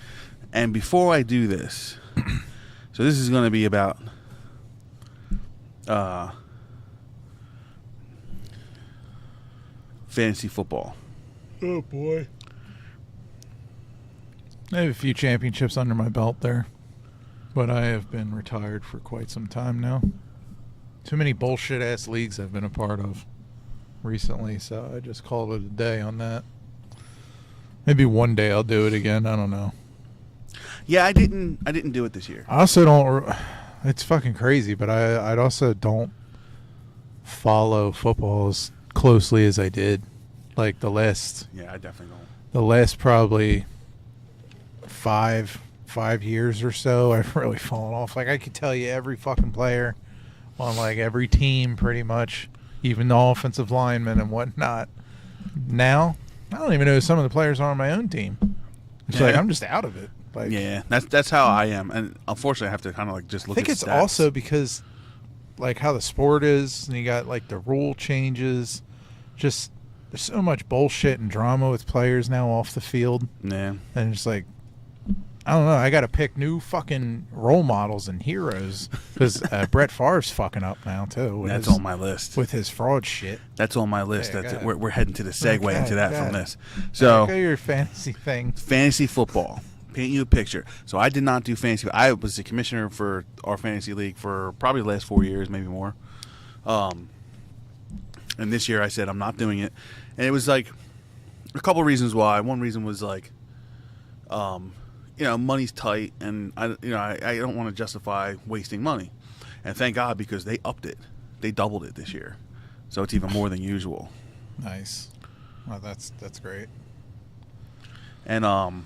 And before I do this, so this is going to be about fantasy football. Oh boy. I have a few championships under my belt there, but I have been retired for quite some time now. Too many bullshit ass leagues I've been a part of recently, so I just called it a day on that. Maybe one day I'll do it again. I don't know. Yeah, I didn't do it this year. I also don't. It's fucking crazy, but I also don't follow football as closely as I did. Like the last. Yeah, I definitely don't. The last probably five years or so, I've really fallen off. Like I could tell you every fucking player on like every team, pretty much, even the offensive linemen and whatnot. Now. I don't even know who some of the players are on my own team. It's like I'm just out of it. Like, yeah, that's how I am, and unfortunately, I have to kind of like just look. I think at it's stats. also because like how the sport is, and you got like the rule changes. Just there's so much bullshit and drama with players now off the field. Yeah. And it's like, I don't know. I got to pick new fucking role models and heroes because Brett Favre's fucking up now too. That's on my list with his fraud shit. That's on my list. Yeah, That's we're heading to the segue Okay, into that go from ahead. this. So Go your fantasy thing. fantasy football. Paint you a picture. So I did not do fantasy. I was the commissioner for our fantasy league for probably the last 4 years, maybe more. And this year I said I'm not doing it, and it was like a couple reasons why. One reason was like, money's tight, and I don't want to justify wasting money, and thank God because they upped it, they doubled it this year, so it's even more than usual. Nice. Well, that's great. And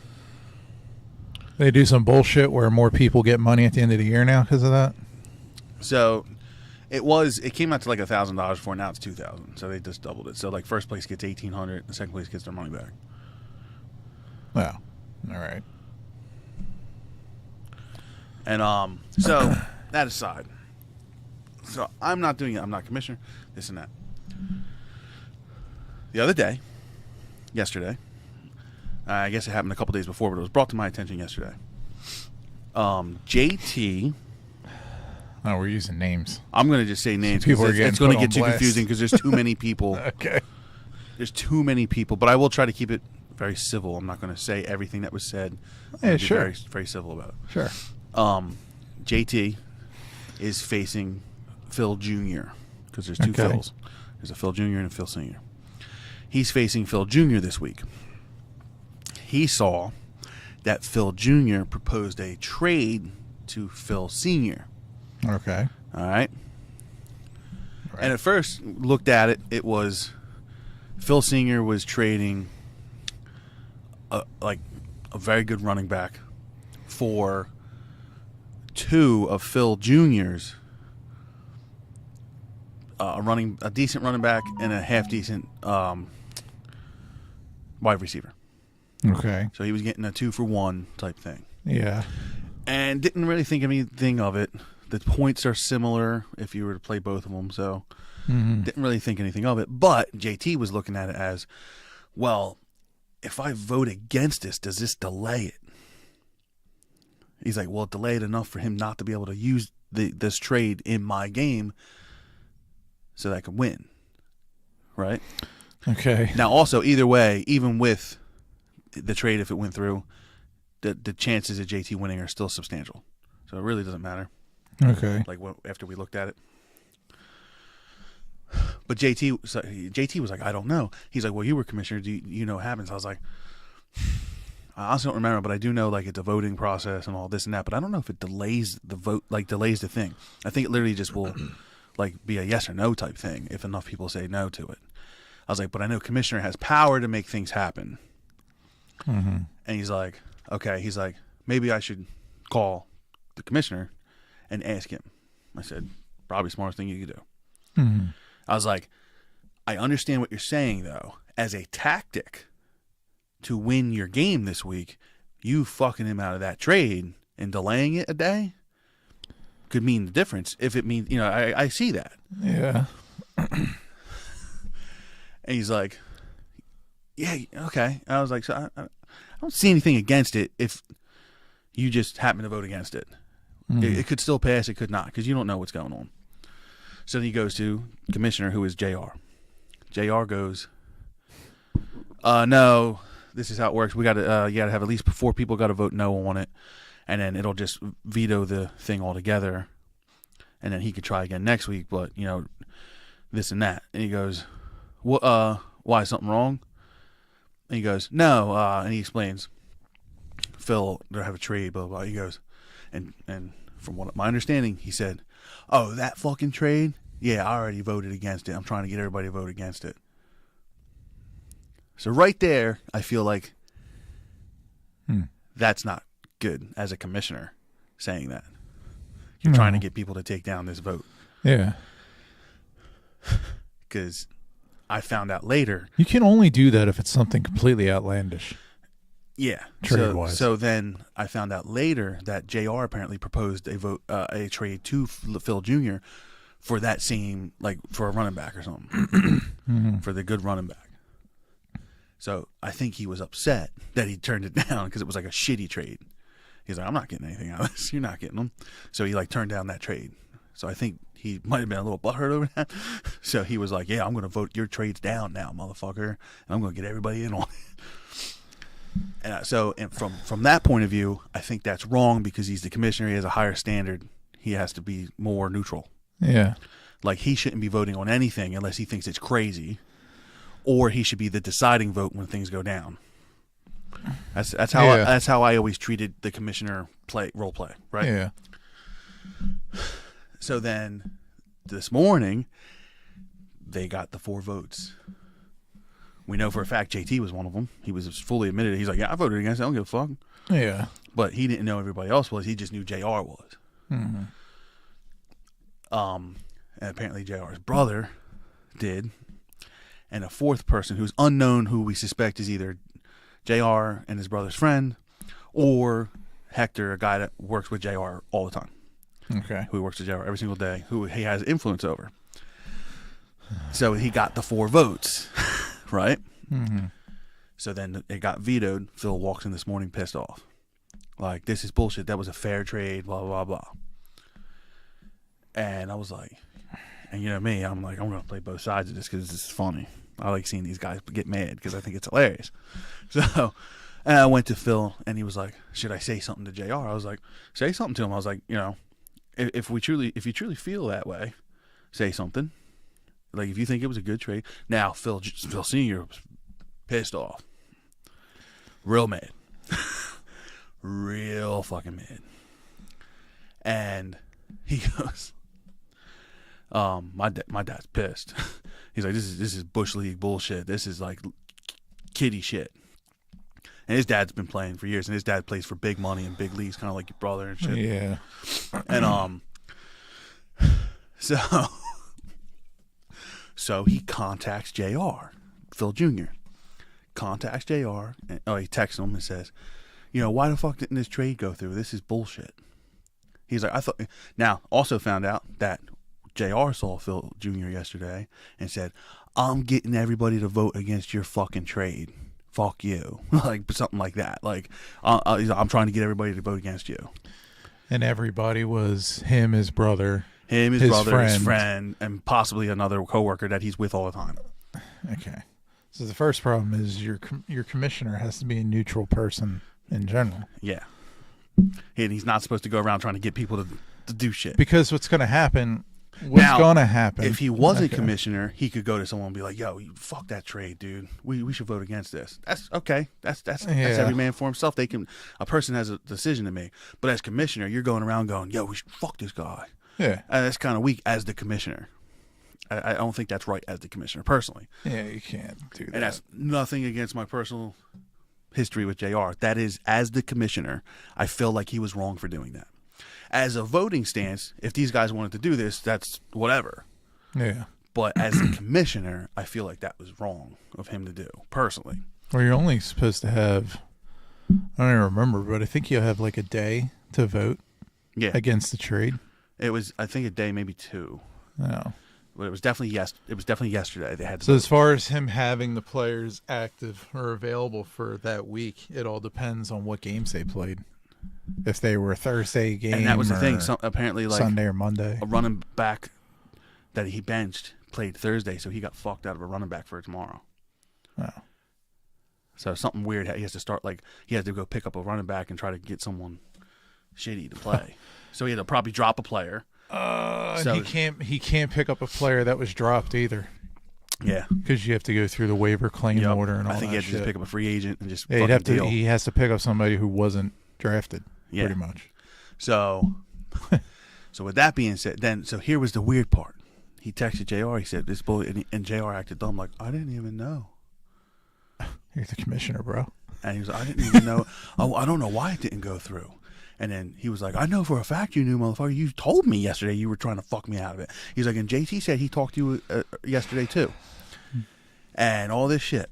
They do some bullshit where more people get money at the end of the year now because of that. so it came out to like $1,000 before. Now it's $2,000, so they just doubled it. So like first place gets $1,800, the second place gets their money back. Wow. All right. And so that aside, so I'm not doing it. I'm not commissioner. This and that. The other day, yesterday, I guess it happened a couple days before, but it was brought to my attention yesterday. JT. Oh, we're using names. I'm going to just say names. People are It's getting going to put get on too blast. confusing because there's too many people. Okay. There's too many people, but I will try to keep it very civil. I'm not going to say everything that was said. I'm Yeah, gonna be sure. Very, very civil about it. Sure. JT is facing Phil Jr. because there's two Okay. Phils. There's a Phil Jr. and a Phil Sr. He's facing Phil Jr. this week. He saw that Phil Jr. proposed a trade to Phil Sr. Okay. All right? Right. And at first, looked at it, it was Phil Sr. was trading a very good running back for two of Phil Jr.'s, a decent running back and a half decent wide receiver. Okay. So he was getting a 2-for-1 type thing, Yeah. and didn't really think anything of it. The points are similar if you were to play both of them, so didn't really think anything of it. But JT was looking at it as, well, if I vote against this, does this delay it? He's like, well, it delayed enough for him not to be able to use this trade in my game so that I could win. Right? Okay. Now, also, either way, even with the trade, if it went through, the chances of JT winning are still substantial. So it really doesn't matter. Okay. Like after we looked at it. But JT was like, I don't know. He's like, well, you were commissioner. Do you know what happens? I was like, I also don't remember, but I do know like it's a voting process and all this and that. But I don't know if it delays the vote, like delays the thing. I think it literally just will like be a yes or no type thing if enough people say no to it. I was like, but I know commissioner has power to make things happen. Mm-hmm. And he's like, okay. He's like, maybe I should call the commissioner and ask him. I said, probably smartest thing you could do. Mm-hmm. I was like, I understand what you're saying, though. As a tactic to win your game this week, you fucking him out of that trade and delaying it a day could mean the difference. If it means, I see that. Yeah. And he's like, yeah, okay. I was like, so I don't see anything against it if you just happen to vote against it. Mm-hmm. It could still pass, it could not, because you don't know what's going on. So then he goes to commissioner, who is JR. JR goes, no, this is how it works. We got to, you got to have at least 4 people got to vote no on it, and then it'll just veto the thing altogether, and then he could try again next week. But this and that. And he goes, what? Why, something wrong? And he goes, no. And he explains, Phil, they have a trade, blah blah blah. He goes, and from what my understanding, he said, oh, that fucking trade? Yeah, I already voted against it. I'm trying to get everybody to vote against it. So right there, I feel like that's not good as a commissioner saying that. You're trying to get people to take down this vote. Yeah. Because I found out later. You can only do that if it's something completely outlandish. Yeah. Trade-wise. So then I found out later that JR apparently proposed a trade to Phil Jr. for that same, like for a running back or something, for the good running back. So I think he was upset that he turned it down because it was like a shitty trade. He's like, I'm not getting anything out of this. You're not getting them. So he like turned down that trade. So I think he might have been a little butthurt over that. So he was like, yeah, I'm going to vote your trades down now, motherfucker. And I'm going to get everybody in on it. And from that point of view, I think that's wrong because he's the commissioner. He has a higher standard. He has to be more neutral. Yeah. Like he shouldn't be voting on anything unless he thinks it's crazy. Or he should be the deciding vote when things go down. That's how I always treated the commissioner role play, right? Yeah. So then this morning they got the 4 votes. We know for a fact JT was one of them. He was fully admitted. He's like, yeah, I voted against it. I don't give a fuck. Yeah. But he didn't know everybody else was. He just knew JR was. Mm-hmm. And apparently JR's brother did. And a 4th person who's unknown, who we suspect is either JR and his brother's friend, or Hector, a guy that works with JR all the time. Okay. Who works with JR every single day, who he has influence over. So he got the 4 votes, right? Mm-hmm. So then it got vetoed. Phil walks in this morning pissed off. Like, this is bullshit. That was a fair trade, blah, blah, blah. And I was like, and you know me, I'm like, I'm going to play both sides of this because this is funny. I like seeing these guys get mad because I think it's hilarious. So, and I went to Phil, and he was like, should I say something to JR? I was like, say something to him. I was like, you know, if you truly feel that way, say something. Like, if you think it was a good trade. Now, Phil Sr. was pissed off. Real mad. Real fucking mad. And he goes, my dad's pissed. He's like, this is Bush League bullshit. This is like kiddie shit. And his dad's been playing for years, and his dad plays for big money and big leagues, kind of like your brother and shit. Yeah. And so he contacts JR, Phil Jr. Contacts JR, and he texts him and says, you know, why the fuck didn't this trade go through? This is bullshit. He's like, I thought. Now, also found out that JR saw Phil Jr. yesterday and said, I'm getting everybody to vote against your fucking trade. Fuck you. Like, something like that. Like, I'm trying to get everybody to vote against you. And everybody was him, his brother. Him, his brother, his friend, and possibly another coworker that he's with all the time. Okay. So the first problem is your commissioner has to be a neutral person in general. Yeah. And he's not supposed to go around trying to get people to do shit. Because what's going to happen... If he wasn't commissioner, he could go to someone and be like, yo, fuck that trade, dude. We should vote against this. That's okay. That's every man for himself. A person has a decision to make. But as commissioner, you're going around going, yo, we should fuck this guy. Yeah. And that's kind of weak as the commissioner. I don't think that's right as the commissioner, personally. Yeah, you can't do that. And that's nothing against my personal history with JR. That is, as the commissioner, I feel like he was wrong for doing that. As a voting stance, if these guys wanted to do this, that's whatever. Yeah. But as a commissioner, I feel like that was wrong of him to do, personally. Well, you're only supposed to have, I don't even remember, but I think you'll have like a day to vote against the trade. It was, I think, a day, maybe 2. No. But it was definitely yesterday they had to So vote. as far as him having the players active or available for that week, it all depends on what games they played. If they were a Thursday game, and that was the thing. Apparently, like Sunday or Monday, a running back that he benched played Thursday, so he got fucked out of a running back for tomorrow. Oh. So something weird. He has to start he has to go pick up a running back and try to get someone shitty to play. So he had to probably drop a player. So he can't pick up a player that was dropped either. Yeah, because you have to go through the waiver claim order and all that. I think he had to just pick up a free agent and just deal. He has to pick up somebody who wasn't drafted. Yeah. Pretty much. So with that being said, so here was the weird part. He texted JR. He said this bullet, and JR acted dumb, like, I didn't even know. You're the commissioner, bro. And he was like, I didn't even know. Oh, I don't know why it didn't go through. And then he was like, I know for a fact you knew, motherfucker. You told me yesterday you were trying to fuck me out of it. He's like, and JT said he talked to you yesterday too. And all this shit.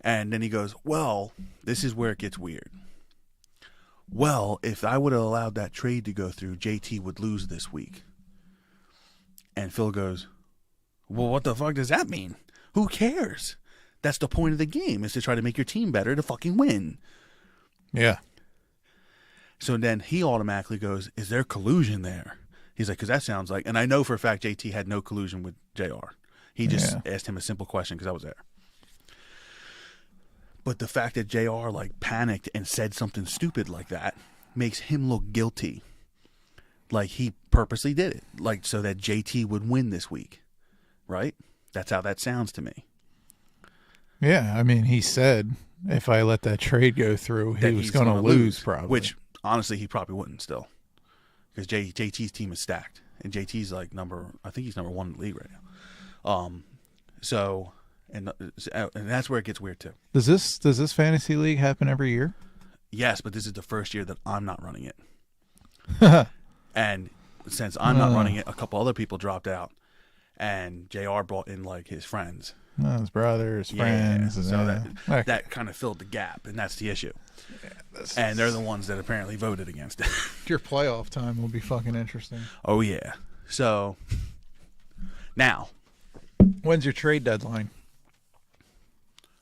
And then he goes, well, this is where it gets weird. Well, if I would have allowed that trade to go through, JT would lose this week. And Phil goes, well, what the fuck does that mean? Who cares? That's the point of the game, is to try to make your team better to fucking win. Yeah. So then he automatically goes, is there collusion there? He's like, because that sounds like, and I know for a fact JT had no collusion with JR. He just asked him a simple question because I was there. But the fact that JR like panicked and said something stupid like that makes him look guilty. Like he purposely did it, like so that JT would win this week. Right? That's how that sounds to me. Yeah, I mean, he said if I let that trade go through, he was going to lose probably. Which, honestly, he probably wouldn't still. Because JT's team is stacked. And JT's like I think he's number 1 in the league right now. So, and that's where it gets weird too. Does this fantasy league happen every year? Yes, but this is the first year that I'm not running it. And since I'm not running it, a couple other people dropped out. And JR brought in like his friends. His brothers, friends. So that kind of filled the gap, and that's the issue. Yeah, and they're the ones that apparently voted against it. Your playoff time will be fucking interesting. Oh, yeah. So, now. When's your trade deadline?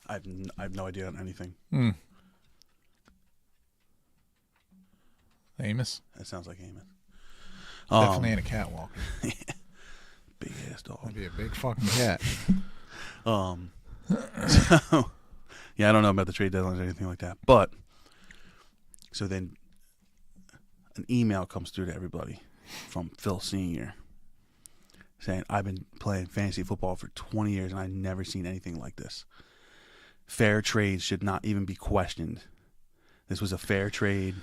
I have no idea on anything. Amos? That sounds like Amos. Definitely ain't a catwalk. Big ass dog. That'd be a big fucking cat. So, yeah, I don't know about the trade deadlines or anything like that. But, so then an email comes through to everybody from Phil Sr. saying, I've been playing fantasy football for 20 years and I've never seen anything like this. Fair trades should not even be questioned. This was a fair trade.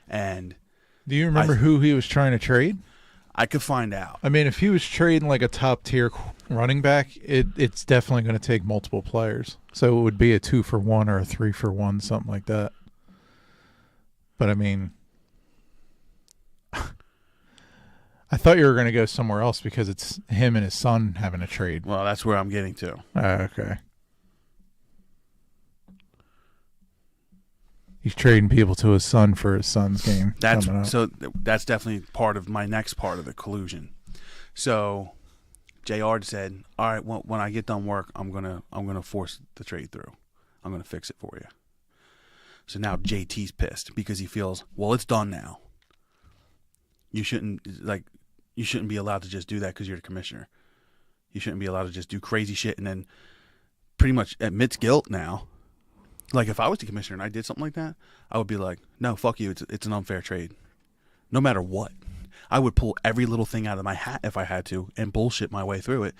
And do you remember who he was trying to trade? I could find out. I mean, if he was trading like a top tier running back, it's definitely going to take multiple players. So it would be a 2-for-1 or a 3-for-1, something like that. But I mean, I thought you were going to go somewhere else because it's him and his son having a trade. Well, that's where I'm getting to. Okay. He's trading people to his son for his son's game. That's definitely part of my next part of the collusion. So JR said, all right, well, when I get done work, I'm gonna force the trade through. I'm gonna fix it for you. So now JT's pissed because he feels, well, it's done now. You shouldn't be allowed to just do that because you're the commissioner. You shouldn't be allowed to just do crazy shit and then pretty much admits guilt now. Like, if I was the commissioner and I did something like that, I would be like, no, fuck you. It's an unfair trade. No matter what. I would pull every little thing out of my hat if I had to and bullshit my way through it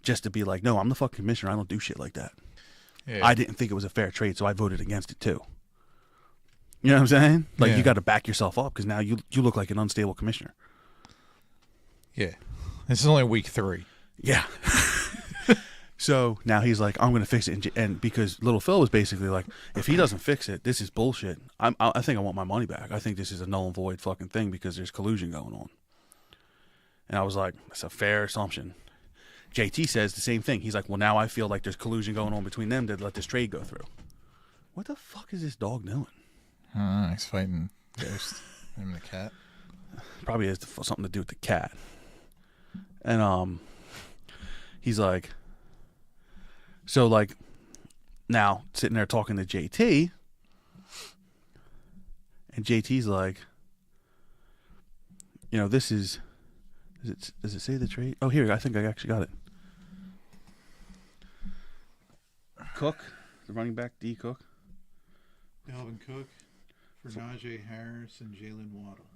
just to be like, no, I'm the fucking commissioner. I don't do shit like that. Yeah. I didn't think it was a fair trade, so I voted against it too. You know what I'm saying? Like, you got to back yourself up because now you look like an unstable commissioner. Yeah. This is only week 3. Yeah. So now he's like, I'm going to fix it. And because Little Phil was basically like, if he doesn't fix it, this is bullshit. I think I want my money back. I think this is a null and void fucking thing because there's collusion going on. And I was like, that's a fair assumption. JT says the same thing. He's like, well, now I feel like there's collusion going on between them to let this trade go through. What the fuck is this dog doing? He's fighting Ghost. Him and the cat. Probably has something to do with the cat. And he's like, so like now sitting there talking to JT, and JT's like, you know, this is, does it say the trade? Oh, here, I think I actually got it. Cook, the running back, D. Cook. Dalvin Cook for Najee Harris and Jalen Waddle.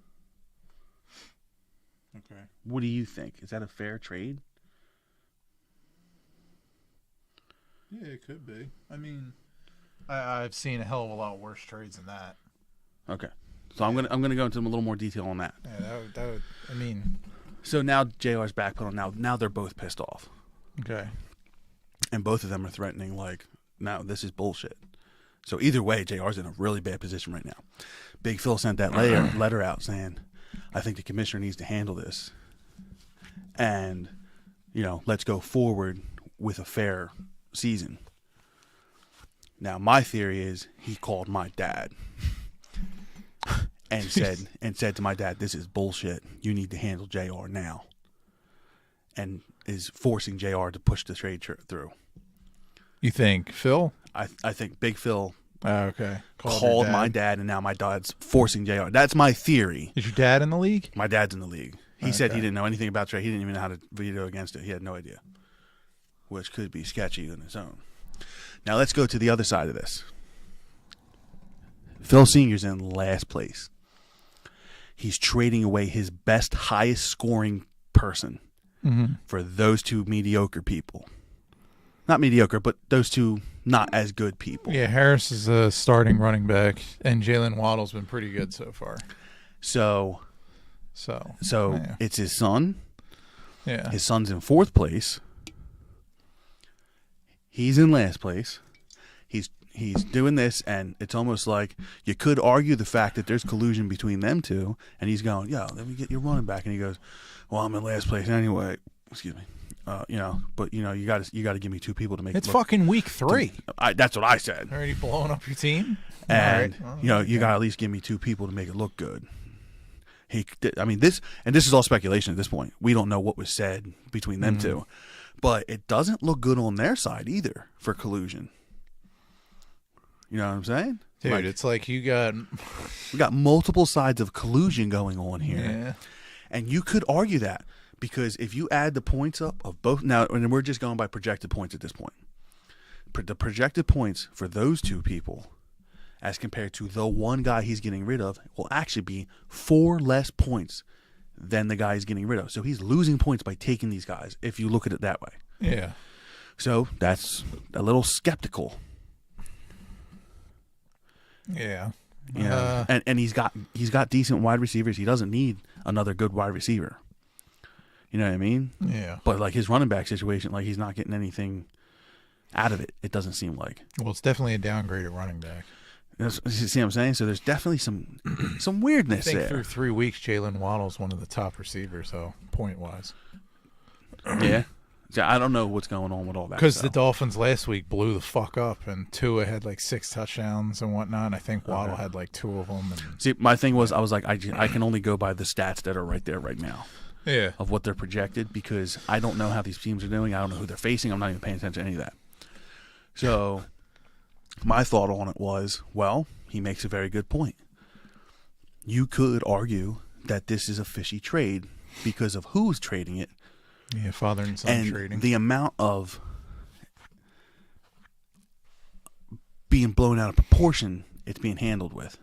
Okay. What do you think? Is that a fair trade? Yeah, it could be. I mean, I've seen a hell of a lot worse trades than that. Okay, so I'm gonna go into a little more detail on that. Yeah, that would. I mean, so now JR's backpedaling. Now they're both pissed off. Okay. And both of them are threatening, like, now this is bullshit. So either way, JR's in a really bad position right now. Big Phil sent that letter out saying, I think the commissioner needs to handle this. And, you know, let's go forward with a fair season. Now, my theory is he called my dad and said to my dad, this is bullshit. You need to handle JR now. and is forcing JR to push the trade through. You think Phil? I think Big Phil Okay. called my dad, and now my dad's forcing JR. That's my theory. Is your dad in the league? My dad's in the league. He said he didn't know anything about trade. He didn't even know how to veto against it. He had no idea, which could be sketchy on its own. Now let's go to the other side of this. Phil Sr.'s in last place. He's trading away his best, highest scoring person for those two mediocre people. Not mediocre, but those two not as good people. Yeah, Harris is a starting running back, and Jalen Waddle's been pretty good so far. So yeah. It's his son. Yeah. His son's in 4th place. He's in last place. He's doing this, and it's almost like you could argue the fact that there's collusion between them two, and he's going, yo, let me get your running back. And he goes, well, I'm in last place anyway. Excuse me. But you got to give me 2 people to make it's it look. fucking week 3. That's what I said. Already blowing up your team? And, you got to at least give me 2 people to make it look good. This is all speculation at this point. We don't know what was said between them two. But it doesn't look good on their side either for collusion. You know what I'm saying? Dude, it's like we got multiple sides of collusion going on here. Yeah. And you could argue that because if you add the points up of both now, and we're just going by projected points at this point. The projected points for those 2 people as compared to the one guy he's getting rid of will actually be 4 less points than the guy he's getting rid of. So he's losing points by taking these guys if you look at it that way. Yeah. So that's a little skeptical. Yeah. Yeah. And he's got decent wide receivers. He doesn't need another good wide receiver. You know what I mean? Yeah. But like his running back situation, like he's not getting anything out of it. It doesn't seem like. Well, it's definitely a downgrade at running back. You see what I'm saying? So there's definitely some weirdness I think there. through 3 weeks, Jalen Waddle's one of the top receivers, so point-wise. Yeah. So I don't know what's going on with all that. Because the Dolphins last week blew the fuck up, and Tua had like 6 touchdowns and whatnot, and I think Waddle had like 2 of them. And... See, my thing was, I was like, I can only go by the stats that are right there right now. Yeah. Of what they're projected, because I don't know how these teams are doing. I don't know who they're facing. I'm not even paying attention to any of that. So my thought on it was, well, he makes a very good point. You could argue that this is a fishy trade because of who's trading it. Yeah, father and son trading. The amount of being blown out of proportion it's being handled with.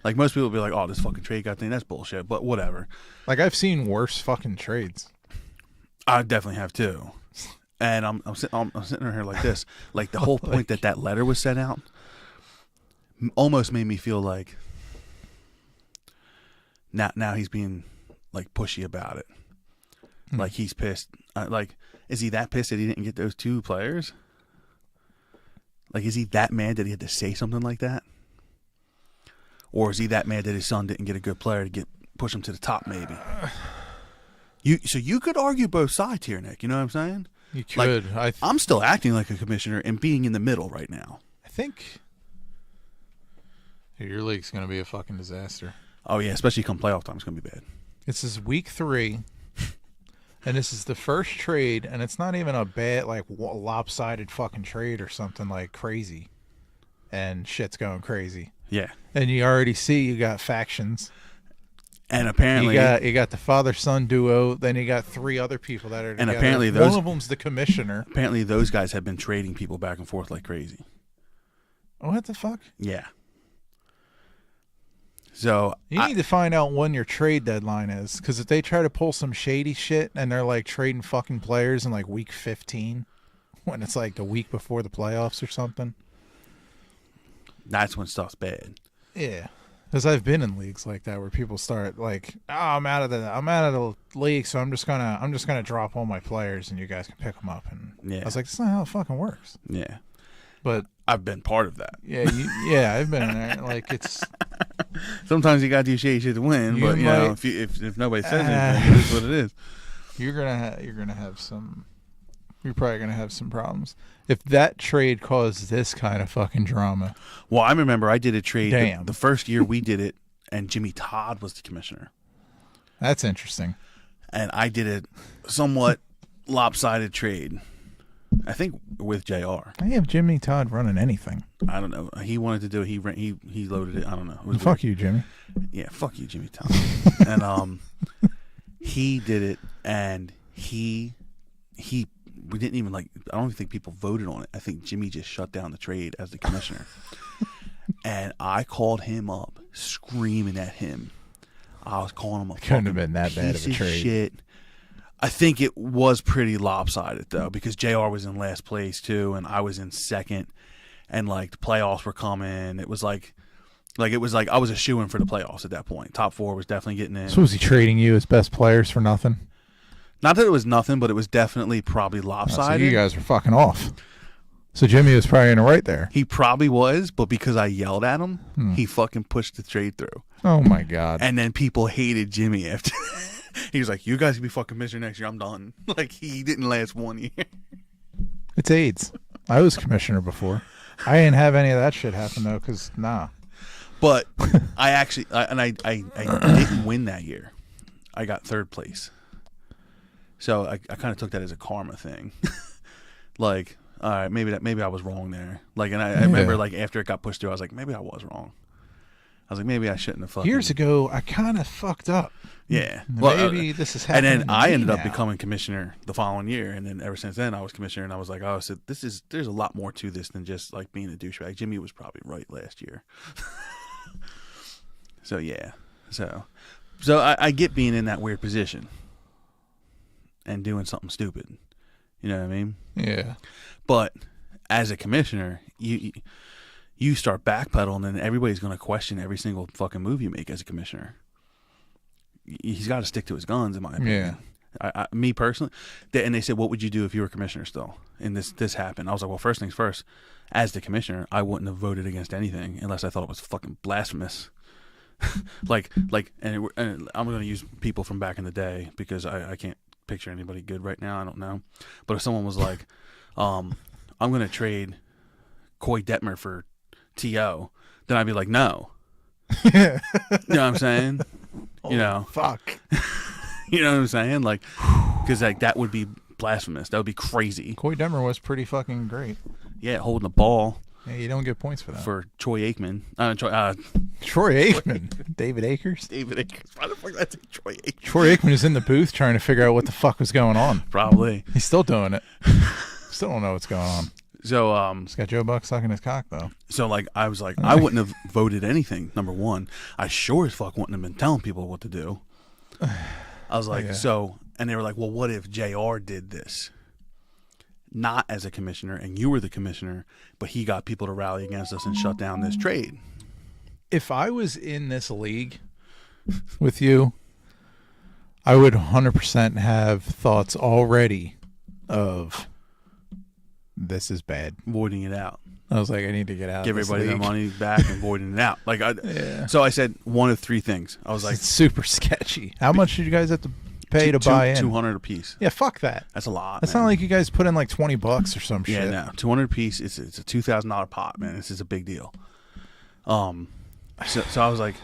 Like most people will be like, oh, this fucking trade guy thing, that's bullshit, but whatever. Like I've seen worse fucking trades. I definitely have too. And I'm sitting here like this. Like the whole point that letter was sent out almost made me feel like now he's being like pushy about it. Like he's pissed. Like, is he that pissed that he didn't get those 2 players? Like, is he that mad that he had to say something like that? Or is he that mad that his son didn't get a good player to push him to the top? Maybe. So you could argue both sides here, Nick. You know what I'm saying? You could. Like, I'm still acting like a commissioner and being in the middle right now. I think your league's going to be a fucking disaster. Oh yeah, especially come playoff time, it's going to be bad. This is week 3. And this is the first trade, and it's not even a bad, like, lopsided fucking trade or something, like, crazy. And shit's going crazy. Yeah. And you already see you got factions. And apparently... You got the father-son duo, then you got 3 other people that are together. And apparently one of them's the commissioner. Apparently those guys have been trading people back and forth like crazy. What the fuck? Yeah. So you need to find out when your trade deadline is, because if they try to pull some shady shit and they're like trading fucking players in like week 15, when it's like the week before the playoffs or something, that's when stuff's bad. Yeah, because I've been in leagues like that where people start like, oh, I'm out of the league, so I'm just gonna drop all my players and you guys can pick them up. And I was like, that's not how it fucking works. Yeah, but I've been part of that. Yeah, I've been in there. Like it's. Sometimes you gotta do shady shit to win, but if nobody says anything, it is what it is. You're probably gonna have some problems if that trade caused this kind of fucking drama. Well, I remember I did a trade the first year we did it, and Jimmy Todd was the commissioner. That's interesting. and I did a somewhat lopsided trade. I think with JR. I have Jimmy Todd running anything. I don't know. He wanted to do it. He loaded it. I don't know. It was Fuck weird. you, Jimmy. Yeah, fuck you, Jimmy Todd. And he did it, and we didn't even I don't even think people voted on it. I think Jimmy just shut down the trade as the commissioner. And I called him up, screaming at him. I was calling him a couldn't have been that bad of a trade. Shit. I think it was pretty lopsided though, because JR was in last place too, and I was in second, and the playoffs were coming. It was like I was a shoo-in for the playoffs at that point. Top 4 was definitely getting in. So was he trading you as best players for nothing? Not that it was nothing, but it was definitely probably lopsided. So you guys were fucking off. So Jimmy was probably in the right there. He probably was, but because I yelled at him, he fucking pushed the trade through. Oh my God. And then people hated Jimmy after. He was like, "You guys can be fucking commissioner next year. I'm done." He didn't last 1 year. It's AIDS. I was commissioner before. I didn't have any of that shit happen though, because nah. But I didn't win that year. I got 3rd place. So I kind of took that as a karma thing. All right, maybe I was wrong there. And I remember after it got pushed through, I was like, maybe I was wrong. I was like, maybe I shouldn't have fucking. Years ago, I kind of fucked up. Yeah. Maybe this is happening. And then I ended up becoming commissioner the following year, and then ever since then I was commissioner, and I was like, oh, so there's a lot more to this than just being a douchebag. Jimmy was probably right last year. So yeah. So I get being in that weird position and doing something stupid. You know what I mean? Yeah. But as a commissioner, you start backpedaling, and everybody's going to question every single fucking move you make as a commissioner. He's got to stick to his guns, in my opinion. Yeah. Me personally, and they said, "What would you do if you were commissioner still?" And this happened. I was like, "Well, first things first. As the commissioner, I wouldn't have voted against anything unless I thought it was fucking blasphemous." and I'm going to use people from back in the day because I can't picture anybody good right now. I don't know, but if someone was like, "I'm going to trade Coy Detmer for T.O.," then I'd be like, "No." You know what I'm saying? Fuck. You know what I'm saying? Because that would be blasphemous. That would be crazy. Coy Detmer was pretty fucking great. Yeah, holding the ball. Yeah, you don't get points for that. For Troy Aikman. Troy Aikman. David Akers. David Akers. Why the fuck did I say Troy Aikman? Troy Aikman is in the booth trying to figure out what the fuck was going on. Probably. He's still doing it. Still don't know what's going on. So he's got Joe Buck sucking his cock though. So I was like, I wouldn't have voted anything. Number one, I sure as fuck wouldn't have been telling people what to do. I was like, and they were like, well, what if JR did this? Not as a commissioner, and you were the commissioner, but he got people to rally against us and shut down this trade. If I was in this league with you, I would 100% have thoughts already of this is bad. Voiding it out. I was like, I need to get out. Give of this everybody league. their money back and voiding it out. So I said one of three things. I was like, it's super sketchy. How much did you guys have to pay to buy in? $200 a piece. Yeah, fuck that. That's a lot. That's man. not like you guys put in like $20 or some shit. Yeah, no, $200 a piece. It's a $2,000 pot, man. This is a big deal. So I was like,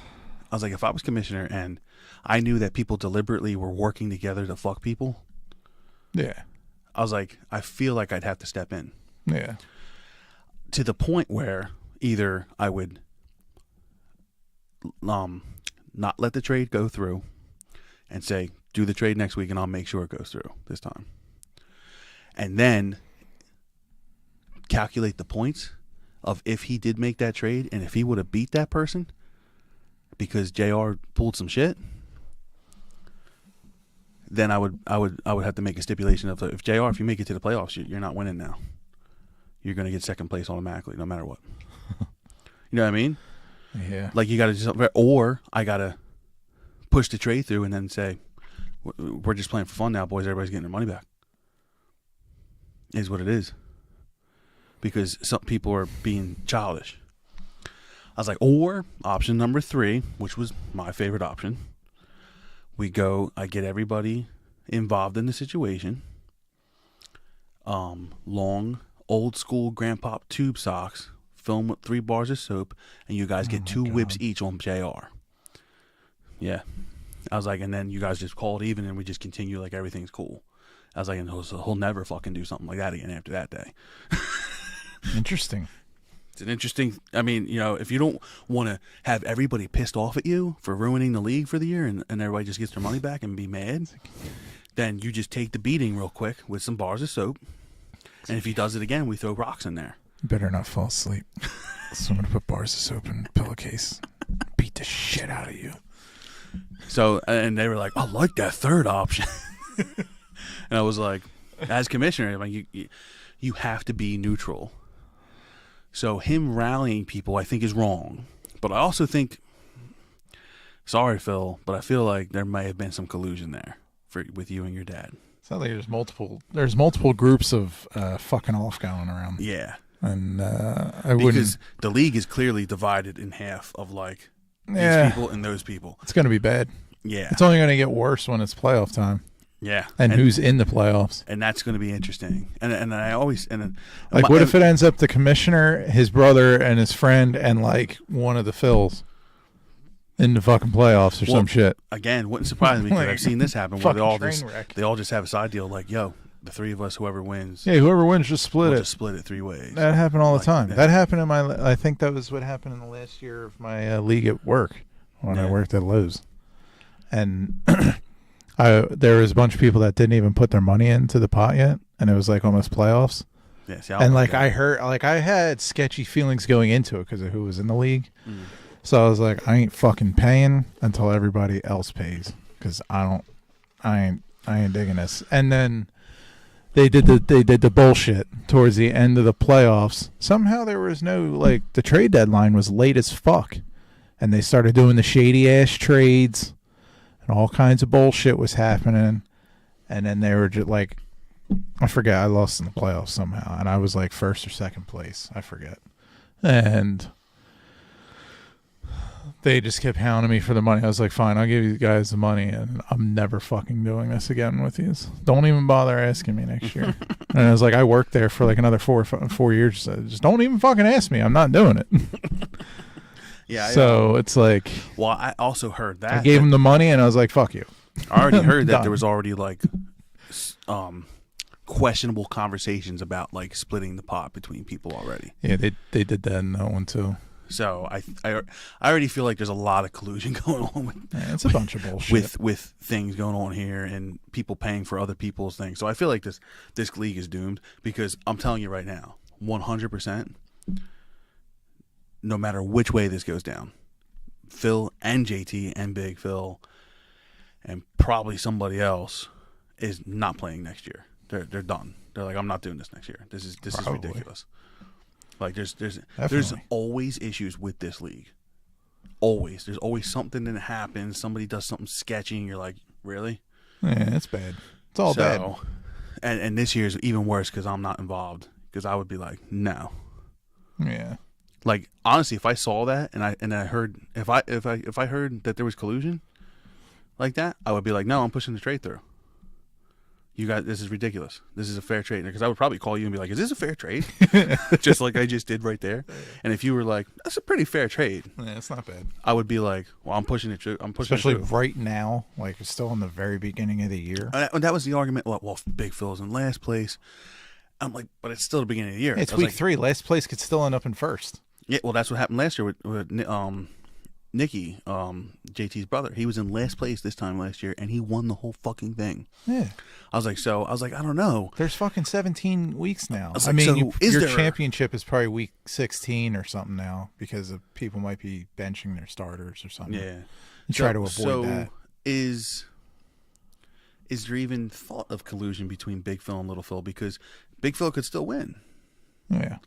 if I was commissioner and I knew that people deliberately were working together to fuck people. Yeah. I was like, I feel like I'd have to step in. Yeah. To the point where either I would not let the trade go through and say, do the trade next week and I'll make sure it goes through this time. And then calculate the points of if he did make that trade and if he would have beat that person because JR pulled some shit, then I would have to make a stipulation of if JR, if you make it to the playoffs, you're not winning now. You're going to get second place automatically, no matter what. You know what I mean? Yeah. Like you got to do something, or I got to push the trade through and then say, we're just playing for fun now, boys. Everybody's getting their money back. Is what it is. Because some people are being childish. I was like, or option number 3, which was my favorite option. I get everybody involved in the situation. Long, old school grandpa tube socks, fill them with 3 bars of soap, and you guys get 2 whips each on JR. Yeah. I was like, and then you guys just call it even and we just continue like everything's cool. I was like, and he'll never fucking do something like that again after that day. Interesting. It's an interesting, I mean, you know, if you don't want to have everybody pissed off at you for ruining the league for the year and everybody just gets their money back and be mad, then you just take the beating real quick with some bars of soap. And if he does it again, we throw rocks in there. You better not fall asleep. So I'm going to put bars of soap in the pillowcase. Beat the shit out of you. So, and they were like, I like that third option. And I was like, as commissioner, like, you have to be neutral. So him rallying people, I think, is wrong. But I also think, sorry, Phil, but I feel like there may have been some collusion there with you and your dad. Sounds like there's multiple groups of fucking off going around. Yeah. And because the league is clearly divided in half of like these people and those people. It's going to be bad. Yeah. It's only going to get worse when it's playoff time. Yeah. And who's in the playoffs. And that's going to be interesting. And I always... like, what if it ends up the commissioner, his brother, and his friend, and, like, one of the Phils in the fucking playoffs or some shit? Again, wouldn't surprise me because I've seen this happen where they all just have a side deal like, yo, the three of us, whoever wins... Yeah, whoever wins, just split it. Just split it 3 ways. That happened all the time. That happened in I think that was what happened in the last year of my league at work when I worked at Lowe's. And... there was a bunch of people that didn't even put their money into the pot yet, and it was like almost playoffs. Yeah, see, and like I had sketchy feelings going into it because of who was in the league. So I was like, I ain't fucking paying until everybody else pays because I ain't digging this. And then they did the bullshit towards the end of the playoffs. Somehow there was no like the trade deadline was late as fuck, and they started doing the shady ass trades. And all kinds of bullshit was happening. And then they were just like, I forget, I lost in the playoffs somehow. And I was like first or second place. I forget. And they just kept hounding me for the money. I was like, fine, I'll give you guys the money. And I'm never fucking doing this again with you. Don't even bother asking me next year. And I was like, I worked there for like another 4 years. So just don't even fucking ask me. I'm not doing it. Yeah. So it's like. Well, I also heard that. I gave him the money and I was like, fuck you. I already heard that there was already like questionable conversations about like splitting the pot between people already. Yeah, they did that in that one too. So I already feel like there's a lot of collusion going on with. Yeah, it's a bunch of bullshit with things going on here and people paying for other people's things. So I feel like this league is doomed because I'm telling you right now, 100%. No matter which way this goes down, Phil and JT and Big Phil and probably somebody else is not playing next year. They're done. They're like, I'm not doing this next year. This is ridiculous. Like there's always issues with this league. Always. There's always something that happens. Somebody does something sketchy and you're like, really? Yeah, it's bad. It's all bad. And this year's even worse because I'm not involved. Because I would be like, no. Yeah. Like honestly, if I saw that and I heard if I heard that there was collusion like that, I would be like, no, I'm pushing the trade through. You guys, this is ridiculous. This is a fair trade because I would probably call you and be like, is this a fair trade? Just like I just did right there. And if you were like, that's a pretty fair trade. Yeah, it's not bad. I would be like, well, I'm pushing it. I'm pushing especially it through. Right now, like it's still in the very beginning of the year. And that was the argument. Well, Big Phil's in last place. I'm like, but it's still the beginning of the year. It's week 3. Last place could still end up in first. Yeah, well, that's what happened last year with Nicky, JT's brother. He was in last place this time last year, and he won the whole fucking thing. Yeah. I was like, I don't know. There's fucking 17 weeks now. I mean, your championship is probably week 16 or something now because of people might be benching their starters or something. Yeah. And try to avoid that. Is there even thought of collusion between Big Phil and Little Phil? Because Big Phil could still win. Yeah.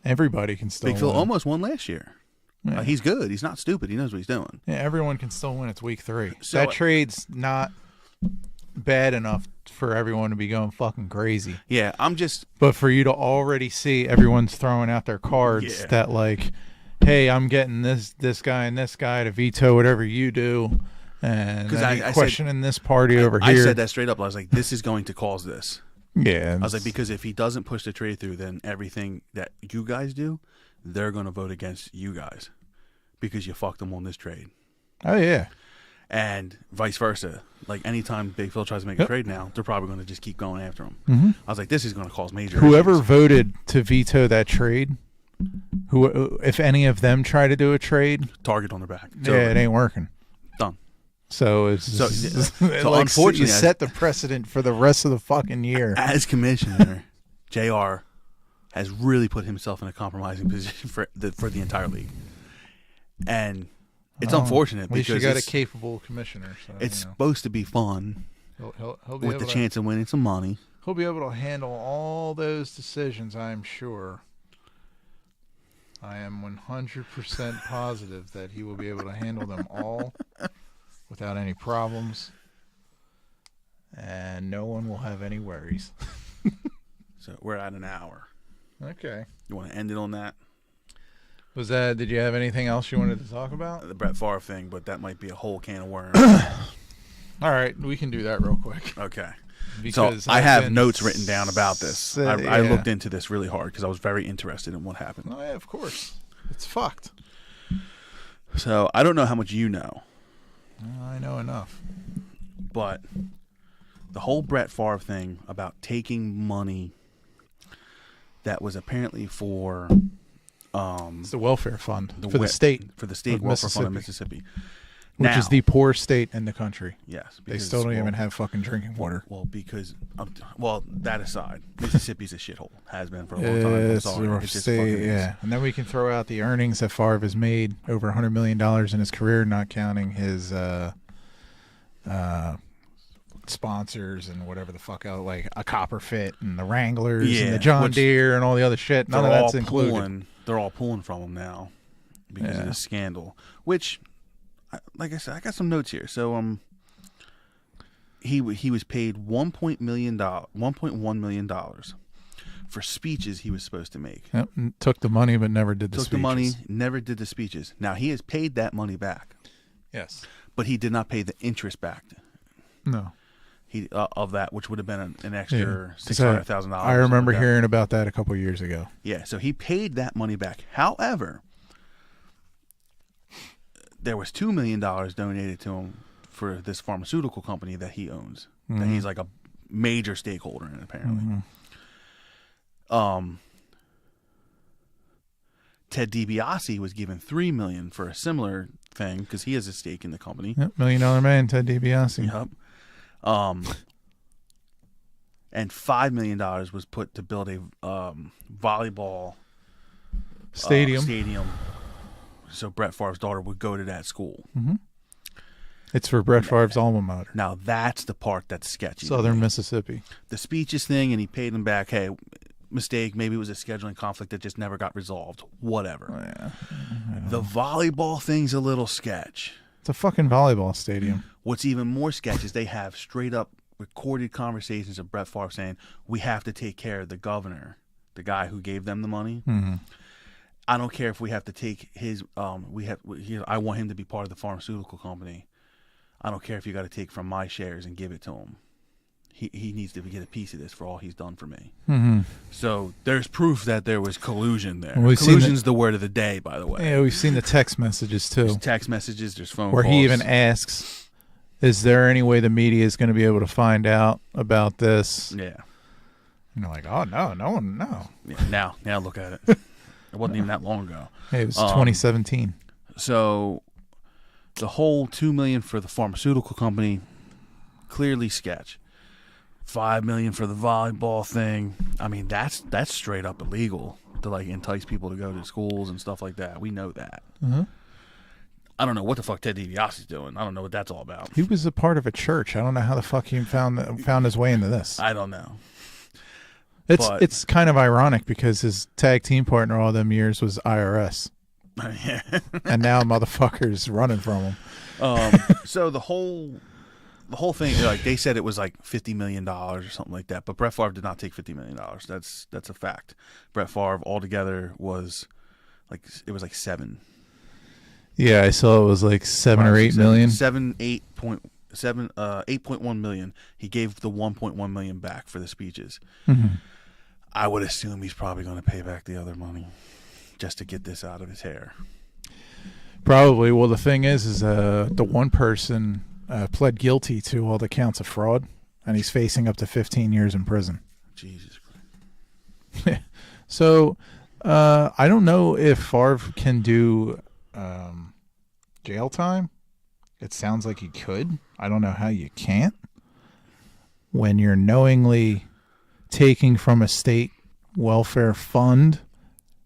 Everybody can still win. Big Phil almost won last year. Yeah. He's good. He's not stupid. He knows what he's doing. Yeah, everyone can still win. It's week 3. So, that trade's not bad enough for everyone to be going fucking crazy. Yeah, But for you to already see everyone's throwing out their cards that like, hey, I'm getting this guy and this guy to veto whatever you do, and I questioning this party over here. I said that straight up. I was like, this is going to cause this. Yeah. I was like, because if he doesn't push the trade through, then everything that you guys do, they're going to vote against you guys because you fucked them on this trade. Oh, yeah. And vice versa. Like, anytime Big Phil tries to make a trade now, they're probably going to just keep going after him. Mm-hmm. I was like, this is going to cause major Whoever issues. voted to veto that trade, if any of them try to do a trade, Target on their back. It's yeah, over. it ain't working. Done. So it's So like, unfortunately, you set the precedent for the rest of the fucking year. As commissioner, JR has really put himself in a compromising position for the entire league. And it's unfortunate At least because you got a capable commissioner. So, it's supposed to be fun he'll be with the able chance of winning some money. He'll be able to handle all those decisions, I'm sure. I am 100% positive that he will be able to handle them all without any problems, and no one will have any worries. So we're at an hour. Okay. You want to end it on that? Did you have anything else you wanted to talk about? The Brett Favre thing, but that might be a whole can of worms. All right, we can do that real quick. Okay. Because so I have notes written down about this. Yeah. I looked into this really hard because I was very interested in what happened. Oh, yeah, of course. It's fucked. So I don't know how much you know. I know enough. But the whole Brett Favre thing about taking money that was apparently for it's the welfare fund for the state welfare fund of Mississippi, which is the poorest state in the country. Yes, they still don't even have fucking drinking water. Well, because that aside, Mississippi's a shithole. Has been for a long time. I'm sorry. It's just yeah. And then we can throw out the earnings that Favre has made, over $100 million in his career, not counting his sponsors and whatever the fuck else, like a Copper Fit and the Wranglers and the John Deere and all the other shit. None of that's included. They're all pulling from him now because of this scandal. Which, like I said, I got some notes here. So he was paid $1.1 million for speeches he was supposed to make. Yep, took the money but never did the speeches. Took the money, never did the speeches. Now he has paid that money back. Yes, but he did not pay the interest back. No. Of that, which would have been an extra $600,000. I remember hearing about that a couple years ago. Yeah, so he paid that money back. However, there was $2 million donated to him for this pharmaceutical company that he owns. Mm-hmm. That he's like a major stakeholder in, apparently. Mm-hmm. Ted DiBiase was given $3 million for a similar thing because he has a stake in the company. Yep, $1 million man, Ted DiBiase. Yep. And $5 million was put to build a volleyball stadium, so Brett Favre's daughter would go to that school. Mm-hmm. It's for Brett Favre's alma mater. Now that's the part that's sketchy. Southern Mississippi. The speeches thing, and he paid them back. Hey, mistake. Maybe it was a scheduling conflict that just never got resolved. Whatever. Oh, yeah. The volleyball thing's a little sketch. It's a fucking volleyball stadium. What's even more sketch is they have straight up recorded conversations of Brett Favre saying, we have to take care of the governor, the guy who gave them the money. Mm-hmm. I don't care if we have to take his, I want him to be part of the pharmaceutical company. I don't care if you got to take from my shares and give it to him. He needs to get a piece of this for all he's done for me. Mm-hmm. So there's proof that there was collusion there. Collusion's the word of the day, by the way. Yeah, we've seen the text messages too. There's text messages, there's phone where calls. He even asks, is there any way the media is going to be able to find out about this? Yeah. And they're like, oh, no one, no. Yeah, now look at it. It wasn't even that long ago. Hey, it was 2017. So the whole $2 million for the pharmaceutical company, clearly sketch. $5 million for the volleyball thing. I mean, that's straight up illegal to like entice people to go to schools and stuff like that. We know that. Mm-hmm. I don't know what the fuck Ted DiBiase's doing. I don't know what that's all about. He was a part of a church. I don't know how the fuck he found his way into this. I don't know. It's kind of ironic because his tag team partner all them years was IRS. Yeah. And now motherfuckers running from him. So the whole thing, like they said, it was like $50 million or something like that. But Brett Favre did not take $50 million. That's a fact. Brett Favre altogether was like 7. Yeah, I saw it was like 7 or 8 million. 8.1 million. He gave the 1.1 million back for the speeches. Mm-hmm. I would assume he's probably going to pay back the other money just to get this out of his hair. Probably. Well, the thing is the one person pled guilty to all the counts of fraud, and he's facing up to 15 years in prison. Jesus Christ. So, I don't know if Favre can do jail time. It sounds like he could. I don't know how you can't. When you're knowingly taking from a state welfare fund.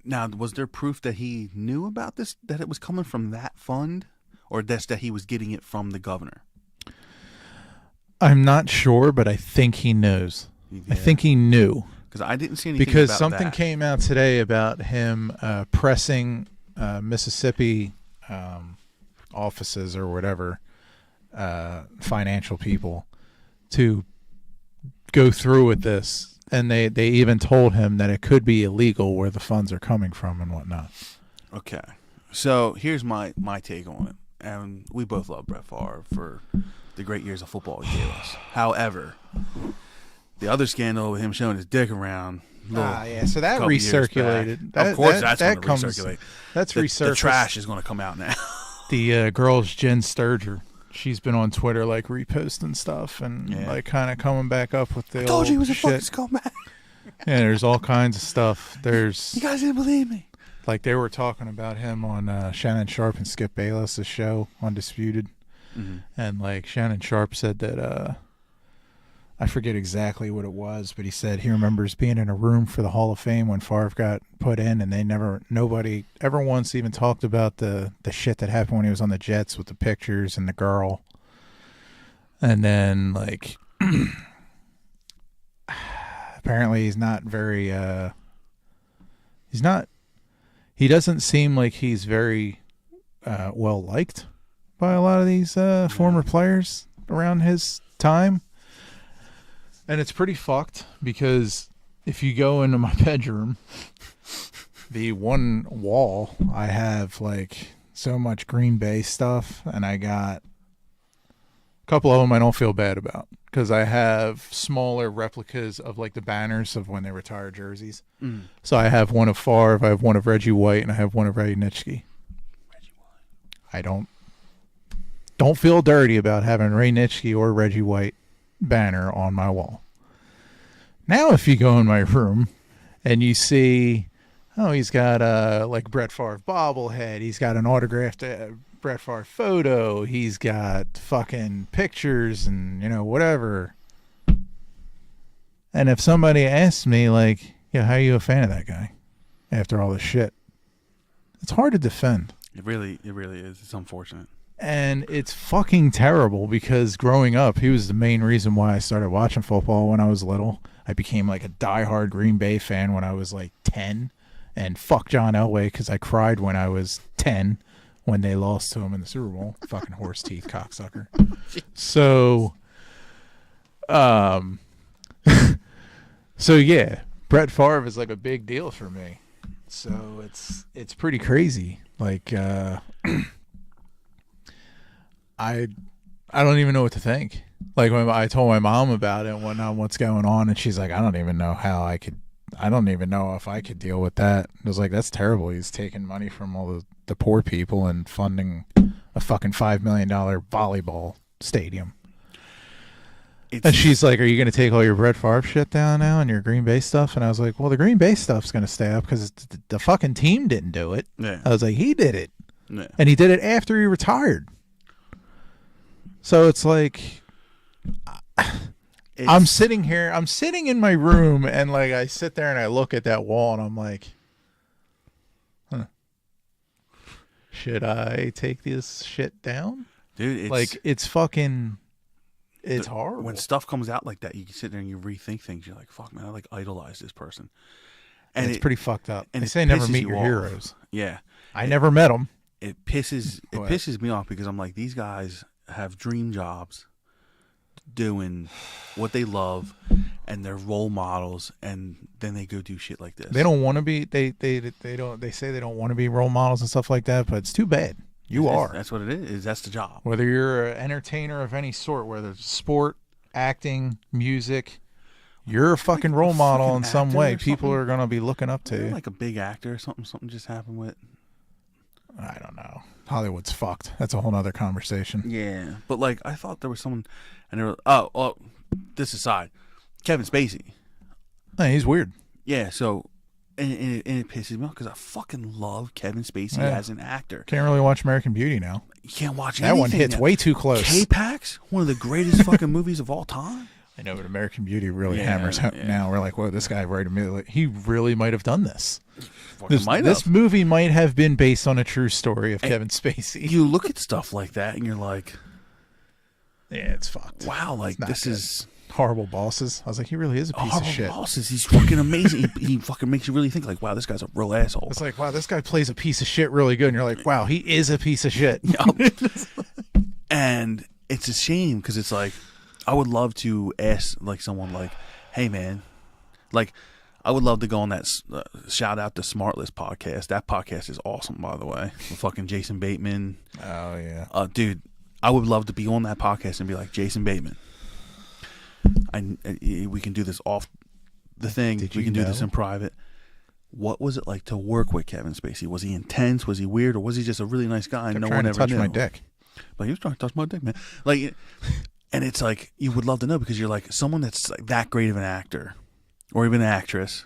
Now, was there proof that he knew about this, that it was coming from that fund, or that he was getting it from the governor? I'm not sure, but I think he knows. Yeah. I think he knew. Because I didn't see anything because about something that. Came out today about him pressing Mississippi offices or whatever, financial people, to go through with this. And they even told him that it could be illegal where the funds are coming from and whatnot. Okay. So here's my take on it. And we both love Brett Favre for the great years of football he gave us. However, the other scandal with him showing his dick around. Yeah. So that recirculated. Of course, that's going to recirculate. That's resurfaced. The trash is going to come out now. The girl's Jen Sturger. She's been on Twitter like reposting stuff and like kind of coming back up with the told old you he was a shit. fucking scumbag. Yeah, there's all kinds of stuff. There's you guys didn't believe me. Like they were talking about him on Shannon Sharp and Skip Bayless' show, Undisputed. Mm-hmm. And like Shannon Sharp said that I forget exactly what it was, but he said he remembers being in a room for the Hall of Fame when Favre got put in, and nobody ever once even talked about the shit that happened when he was on the Jets with the pictures and the girl. And then like apparently he's not very he doesn't seem like he's very well liked by a lot of these former players around his time. And it's pretty fucked because if you go into my bedroom, the one wall, I have like so much Green Bay stuff, and I got a couple of them I don't feel bad about because I have smaller replicas of like the banners of when they retired jerseys. Mm. So I have one of Favre, I have one of Reggie White, and I have one of Ray Nitschke. Reggie White. I don't feel dirty about having Ray Nitschke or Reggie White banner on my wall. Now if you go in my room and you see, he's got like Brett Favre bobblehead, he's got an autographed Brett Favre photo, he's got fucking pictures and whatever. And if somebody asks me like, how are you a fan of that guy after all this shit? It's hard to defend. It really is. It's unfortunate. And it's fucking terrible because growing up, he was the main reason why I started watching football when I was little. I became like a diehard Green Bay fan when I was like 10. And fuck John Elway because I cried when I was 10 when they lost to him in the Super Bowl. Fucking horse teeth cocksucker. So, so yeah, Brett Favre is like a big deal for me. So it's pretty crazy. Like, I don't even know what to think. Like when I told my mom about it and what's going on, and she's like, I don't even know if I could deal with that. I was like, that's terrible. He's taking money from all the poor people and funding a fucking $5 million volleyball stadium. And she's like, are you going to take all your Brett Favre shit down now and your Green Bay stuff? And I was like, well, the Green Bay stuff's going to stay up because the fucking team didn't do it. Yeah. I was like, he did it. Yeah. And he did it after he retired. So it's like, I'm sitting in my room, and like I sit there and I look at that wall, and I'm like, should I take this shit down? Dude, it's horrible. When stuff comes out like that, you can sit there and you rethink things. You're like, fuck, man, I like idolize this person. And it's pretty fucked up. And they say never meet your heroes. Yeah. I never met them. It pisses me off because I'm like, these guys have dream jobs doing what they love and they're role models, and then they go do shit like this. They don't want to be they say they don't want to be role models and stuff like that, but it's too bad. That's what it is. That's the job. Whether you're an entertainer of any sort, whether it's sport, acting, music, you're a fucking role model in some way. People are going to be looking up to you. Like a big actor or something just happened with. I don't know. Hollywood's fucked. That's a whole nother conversation. Yeah, but like I thought there was someone, and they were oh, this aside, Kevin Spacey. Hey, he's weird. Yeah, so and it pisses me off because I fucking love Kevin Spacey as an actor. Can't really watch American Beauty now. You can't watch that one hits way too close. K-Pax, one of the greatest fucking movies of all time. I know, but American Beauty really hammers now. We're like, whoa, this guy right immediately. He really might have done this. This movie might have been based on a true story of Kevin Spacey. You look at stuff like that and you're like, yeah, it's fucked. Wow, like this good. Is Horrible Bosses. I was like, he really is a piece of shit. Horrible Bosses. He's fucking amazing. he fucking makes you really think like, wow, this guy's a real asshole. It's like, wow, this guy plays a piece of shit really good. And you're like, wow, he is a piece of shit. And it's a shame because it's like, I would love to ask like someone like, hey man, like I would love to go on that shout out to Smartless podcast. That podcast is awesome, by the way. With fucking Jason Bateman. Oh yeah, dude, I would love to be on that podcast and be like, Jason Bateman, we can do this off the thing. We can do this in private. What was it like to work with Kevin Spacey? Was he intense? Was he weird? Or was he just a really nice guy? And no one ever touched knew? My dick. But he was trying to touch my dick, man. Like, and it's like you would love to know because you're like someone that's like that great of an actor, or even an actress,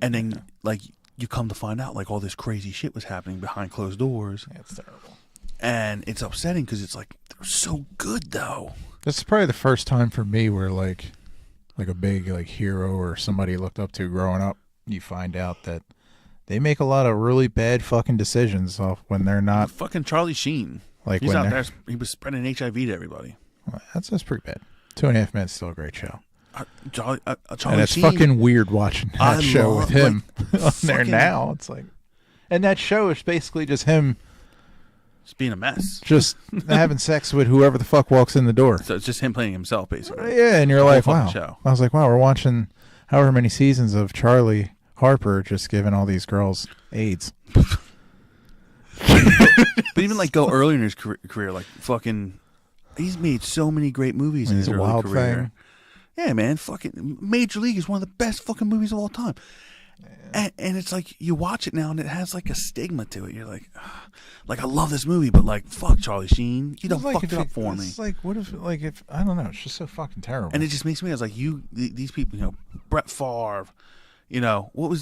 and then like you come to find out like all this crazy shit was happening behind closed doors. Yeah, it's terrible, and it's upsetting because it's like they're so good though. This is probably the first time for me where like a big like hero or somebody you looked up to growing up, you find out that they make a lot of really bad fucking decisions when they're not. Fucking Charlie Sheen. Like he's out there, he was spreading HIV to everybody. Well, that's pretty bad. 2.5 Men is still a great show. Charlie and it's Sheen, fucking weird watching that show with him on there now. It's like, and that show is basically just him. Just being a mess. Just having sex with whoever the fuck walks in the door. So it's just him playing himself, basically. Yeah, and you're like, wow. Show. I was like, wow, we're watching however many seasons of Charlie Harper just giving all these girls AIDS. But even like go earlier in his career, like fucking, he's made so many great movies in his early career. Thing. Yeah, man, fucking Major League is one of the best fucking movies of all time. Yeah. And it's like you watch it now and it has like a stigma to it. You're like I love this movie, but like fuck Charlie Sheen, you don't fuck it up for me. It's like what if I don't know, it's just so fucking terrible. And it just makes me, I was like, these people, you know, Brett Favre, you know, what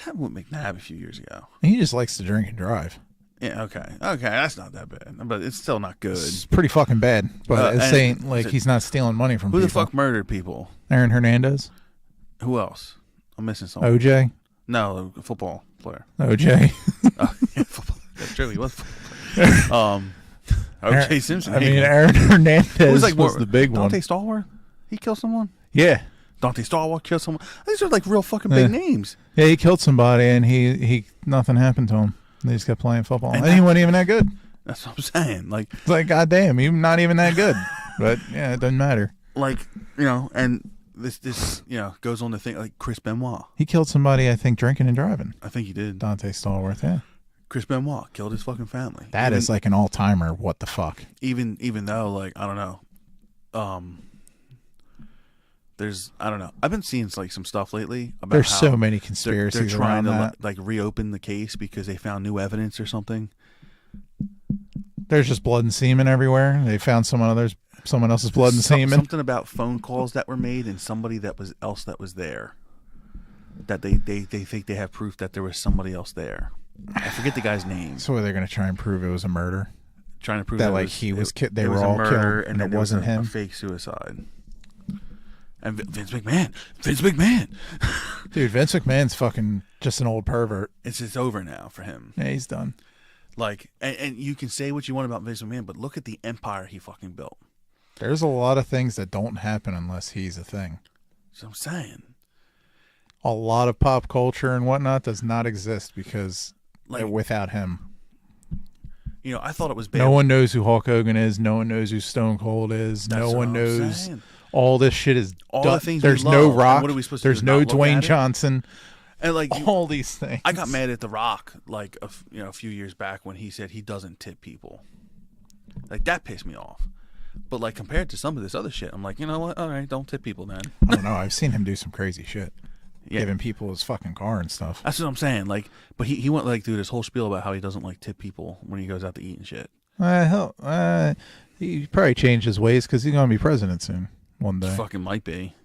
happened with McNabb a few years ago? He just likes to drink and drive. Yeah, okay, that's not that bad, but it's still not good. It's pretty fucking bad, but it's saying like he's not stealing money from people. Who the fuck murdered people? Aaron Hernandez. Who else? I'm missing someone. OJ. No, a football player. OJ. Yeah, football. That's true. He was. OJ Simpson. I mean, Aaron Hernandez was the big one. Dante Stallworth. He killed someone. Yeah. Dante Stallworth killed someone. These are like real fucking big names. Yeah, he killed somebody, and he nothing happened to him. They just kept playing football, and he wasn't even that good. That's what I'm saying. Like, it's like, goddamn, you're not even that good. But yeah, it doesn't matter. Like, you know, and this you know goes on to think like Chris Benoit. He killed somebody, I think, drinking and driving. I think he did. Dante Stallworth, yeah. Chris Benoit killed his fucking family. That is like an all timer. What the fuck? Even though, like, I don't know. I don't know. I've been seeing like some stuff lately about there's so many conspiracies they're trying to that. like reopen the case because they found new evidence or something. There's just blood and semen everywhere. They found someone else's blood and semen. Something about phone calls that were made and somebody that was there. That they think they have proof that there was somebody else there. I forget the guy's name. So they're going to try and prove it was a murder. Trying to prove that like he was they were all killed and it wasn't him. A fake suicide. And Vince McMahon. Dude, Vince McMahon's fucking just an old pervert. It's over now for him. Yeah, he's done. Like, and you can say what you want about Vince McMahon, but look at the empire he fucking built. There's a lot of things that don't happen unless he's a thing. So I'm saying. A lot of pop culture and whatnot does not exist because without him. You know, I thought it was bad. No one knows who Hulk Hogan is. No one knows who Stone Cold is. No one knows. All this shit is all done. The things there's we no love. Rock. What are we supposed there's to no Dwayne Johnson. And like all these things. I got mad at The Rock like a few years back when he said he doesn't tip people. Like that pissed me off. But like compared to some of this other shit, I'm like, you know what? All right, don't tip people then. I don't know. I've seen him do some crazy shit. giving people his fucking car and stuff. That's what I'm saying. Like, but he went like through this whole spiel about how he doesn't like tip people when he goes out to eat and shit. He probably changed his ways because he's gonna be president soon one day. Fucking might be.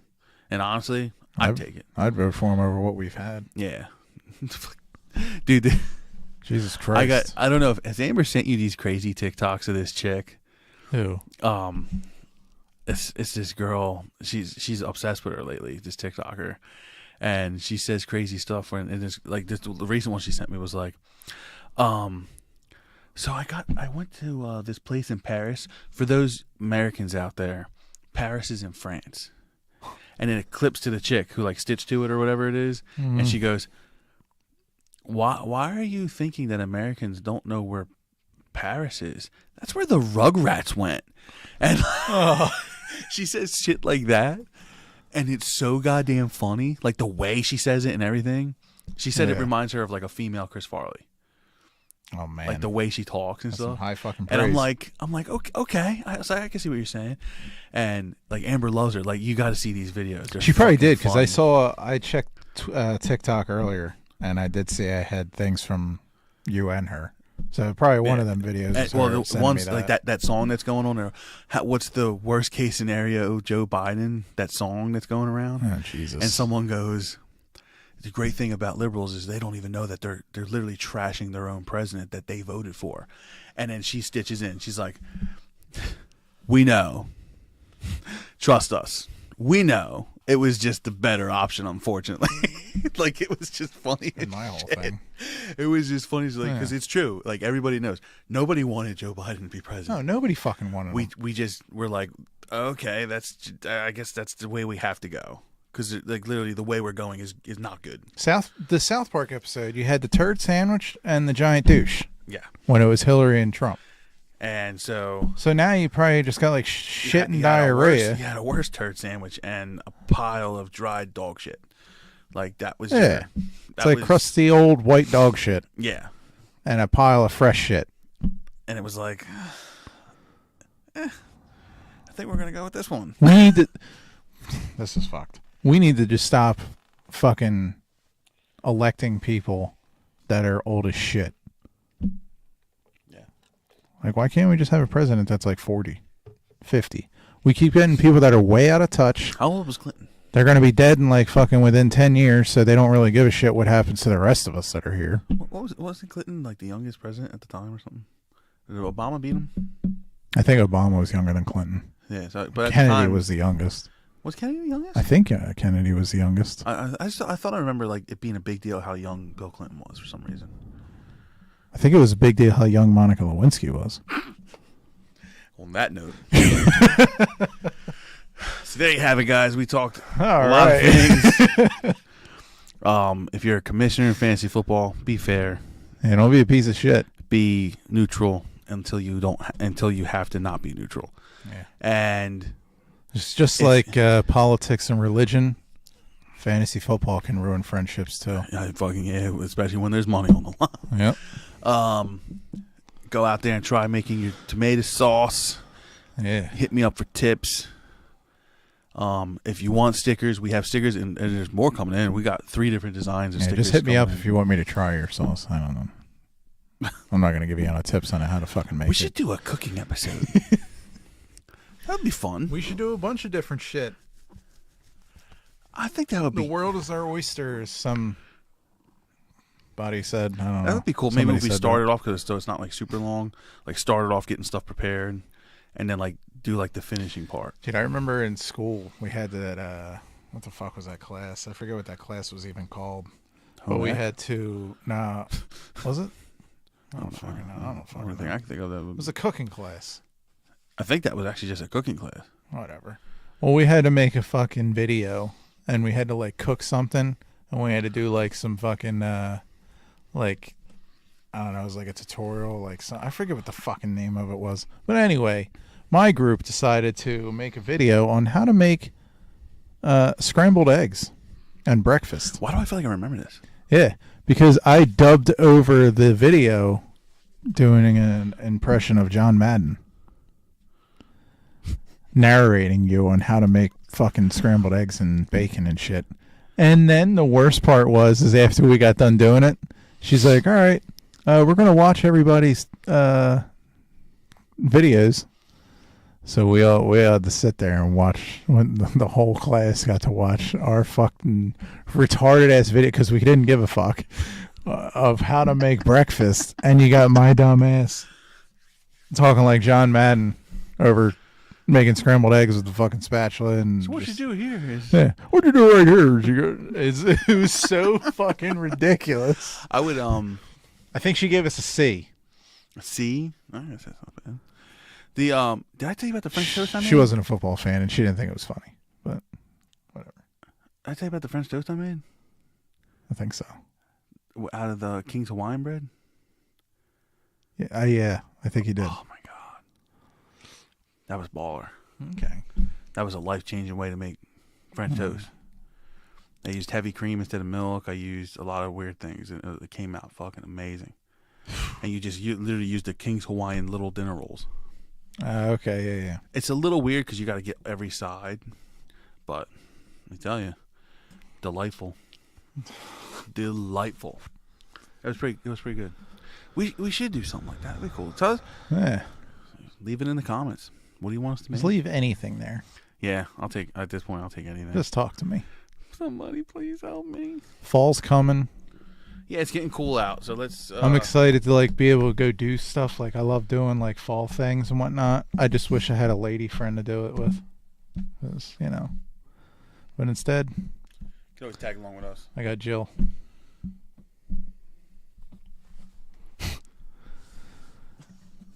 And honestly, I'd take it. I'd vote for him over what we've had. Yeah, dude. Jesus Christ. I don't know if has Amber sent you these crazy TikToks of this chick. Who? It's this girl. She's obsessed with her lately. This TikToker, and she says crazy stuff. And it's like the recent one she sent me was like, so I went to this place in Paris. For those Americans out there, Paris is in France. And then it clips to the chick who like stitched to it or whatever it is, and she goes, Why are you thinking that Americans don't know where Paris is? That's where the Rugrats went. And she says shit like that, and it's so goddamn funny. Like the way she says it and everything. She said it reminds her of like a female Chris Farley. Oh man, like the way she talks and That's stuff. some high fucking praise. And I'm like, okay. I can see what you're saying. And like Amber loves her. Like you got to see these videos. They're she probably did funny. because I checked TikTok earlier and I did see I had things from you and her. So probably one of them videos. The ones like that song that's going on there. What's the worst case scenario? Joe Biden. That song that's going around. Oh Jesus! And someone goes, the great thing about liberals is they don't even know that they're literally trashing their own president that they voted for. And then she stitches in. She's like, we know. Trust us. We know. It was just the better option, unfortunately. Like, it was just funny. My whole thing. It was just funny because it's true. Like, everybody knows. Nobody wanted Joe Biden to be president. No, nobody fucking wanted him. We just were like, okay, I guess that's the way we have to go. Because like literally the way we're going is not good. The South Park episode, you had the turd sandwich and the giant douche. Yeah. When it was Hillary and Trump. And so now you probably just got like shit and diarrhea. You had a worse turd sandwich and a pile of dried dog shit. Like that was it's like crusty old white dog shit. Yeah. And a pile of fresh shit. And it was like, I think we're gonna go with this one. We need to. This is fucked. We need to just stop fucking electing people that are old as shit. Yeah. Like, why can't we just have a president that's like 40, 50? We keep getting people that are way out of touch. How old was Clinton? They're going to be dead in like fucking within 10 years, so they don't really give a shit what happens to the rest of us that are here. Wasn't Clinton like the youngest president at the time or something? Did Obama beat him? I think Obama was younger than Clinton. Yeah, but Kennedy was the youngest. Was Kennedy the youngest? I think Kennedy was the youngest. I thought I remember like it being a big deal how young Bill Clinton was for some reason. I think it was a big deal how young Monica Lewinsky was. On that note. So there you have it, guys. We talked a lot of things. If you're a commissioner in fantasy football, be fair. And don't be a piece of shit. Be neutral until you have to not be neutral. Yeah. And it's just like politics and religion. Fantasy football can ruin friendships too. Especially when there's money on the line. Yep. Go out there and try making your tomato sauce. Yeah. Hit me up for tips. If you want stickers, we have stickers, and there's more coming in. We got 3 different designs of stickers. Just hit me up if you want me to try your sauce. I don't know. I'm not going to give you any tips on how to fucking make it. We should do a cooking episode. That'd be fun. We should do a bunch of different shit. I think that would be. The world is our oyster, somebody said. I don't know. That would be cool. Maybe if we started off, because it's not like super long, like started off getting stuff prepared, and then like do like the finishing part. Dude, I remember in school we had that, what the fuck was that class? I forget what that class was even called. But we had to, was it? I don't fucking know. I don't fucking know. I can think of that. It was a cooking class. I think that was actually just a cooking class. Whatever. Well, we had to make a fucking video, and we had to like cook something, and we had to do like some fucking like, I don't know, it was like a tutorial, like I forget what the fucking name of it was. But anyway, my group decided to make a video on how to make scrambled eggs and breakfast. Why do I feel like I remember this? Yeah, because I dubbed over the video doing an impression of John Madden. Narrating you on how to make fucking scrambled eggs and bacon and shit. And then the worst part is after we got done doing it, she's like, all right, we're going to watch everybody's videos. So we had to sit there and watch. When the whole class got to watch our fucking retarded ass video because we didn't give a fuck of how to make breakfast. And you got my dumb ass talking like John Madden over making scrambled eggs with the fucking spatula. And so what you do here is... Yeah, what you do right here is it was so fucking ridiculous. I would I think she gave us a C. A C? I guess that's not bad. The did I tell you about the French toast I made? She wasn't a football fan and she didn't think it was funny, but whatever. Did I tell you about the French toast I made? I think so. Out of the King's Hawaiian bread? Yeah, I think you did. Oh my god. That was baller. Okay. That was a life-changing way to make French toast. I used heavy cream instead of milk. I used a lot of weird things. It came out fucking amazing. And you literally used the King's Hawaiian little dinner rolls. Okay, yeah. It's a little weird because you got to get every side, but let me tell you, delightful. Delightful. It was pretty good. We should do something like that. That'd be cool. Tell us. Yeah. Leave it in the comments. What do you want us to make? Just leave anything there. Yeah, at this point I'll take anything. Just talk to me. Somebody please help me. Fall's coming. Yeah, it's getting cool out, so let's... I'm excited to be able to go do stuff. I love doing fall things and whatnot. I just wish I had a lady friend to do it with. 'Cause, but instead... You can always tag along with us. I got Jill.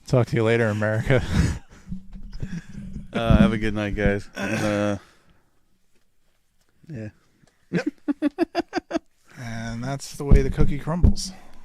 Talk to you later, America. Have a good night, guys. And, yeah. Yep. And that's the way the cookie crumbles.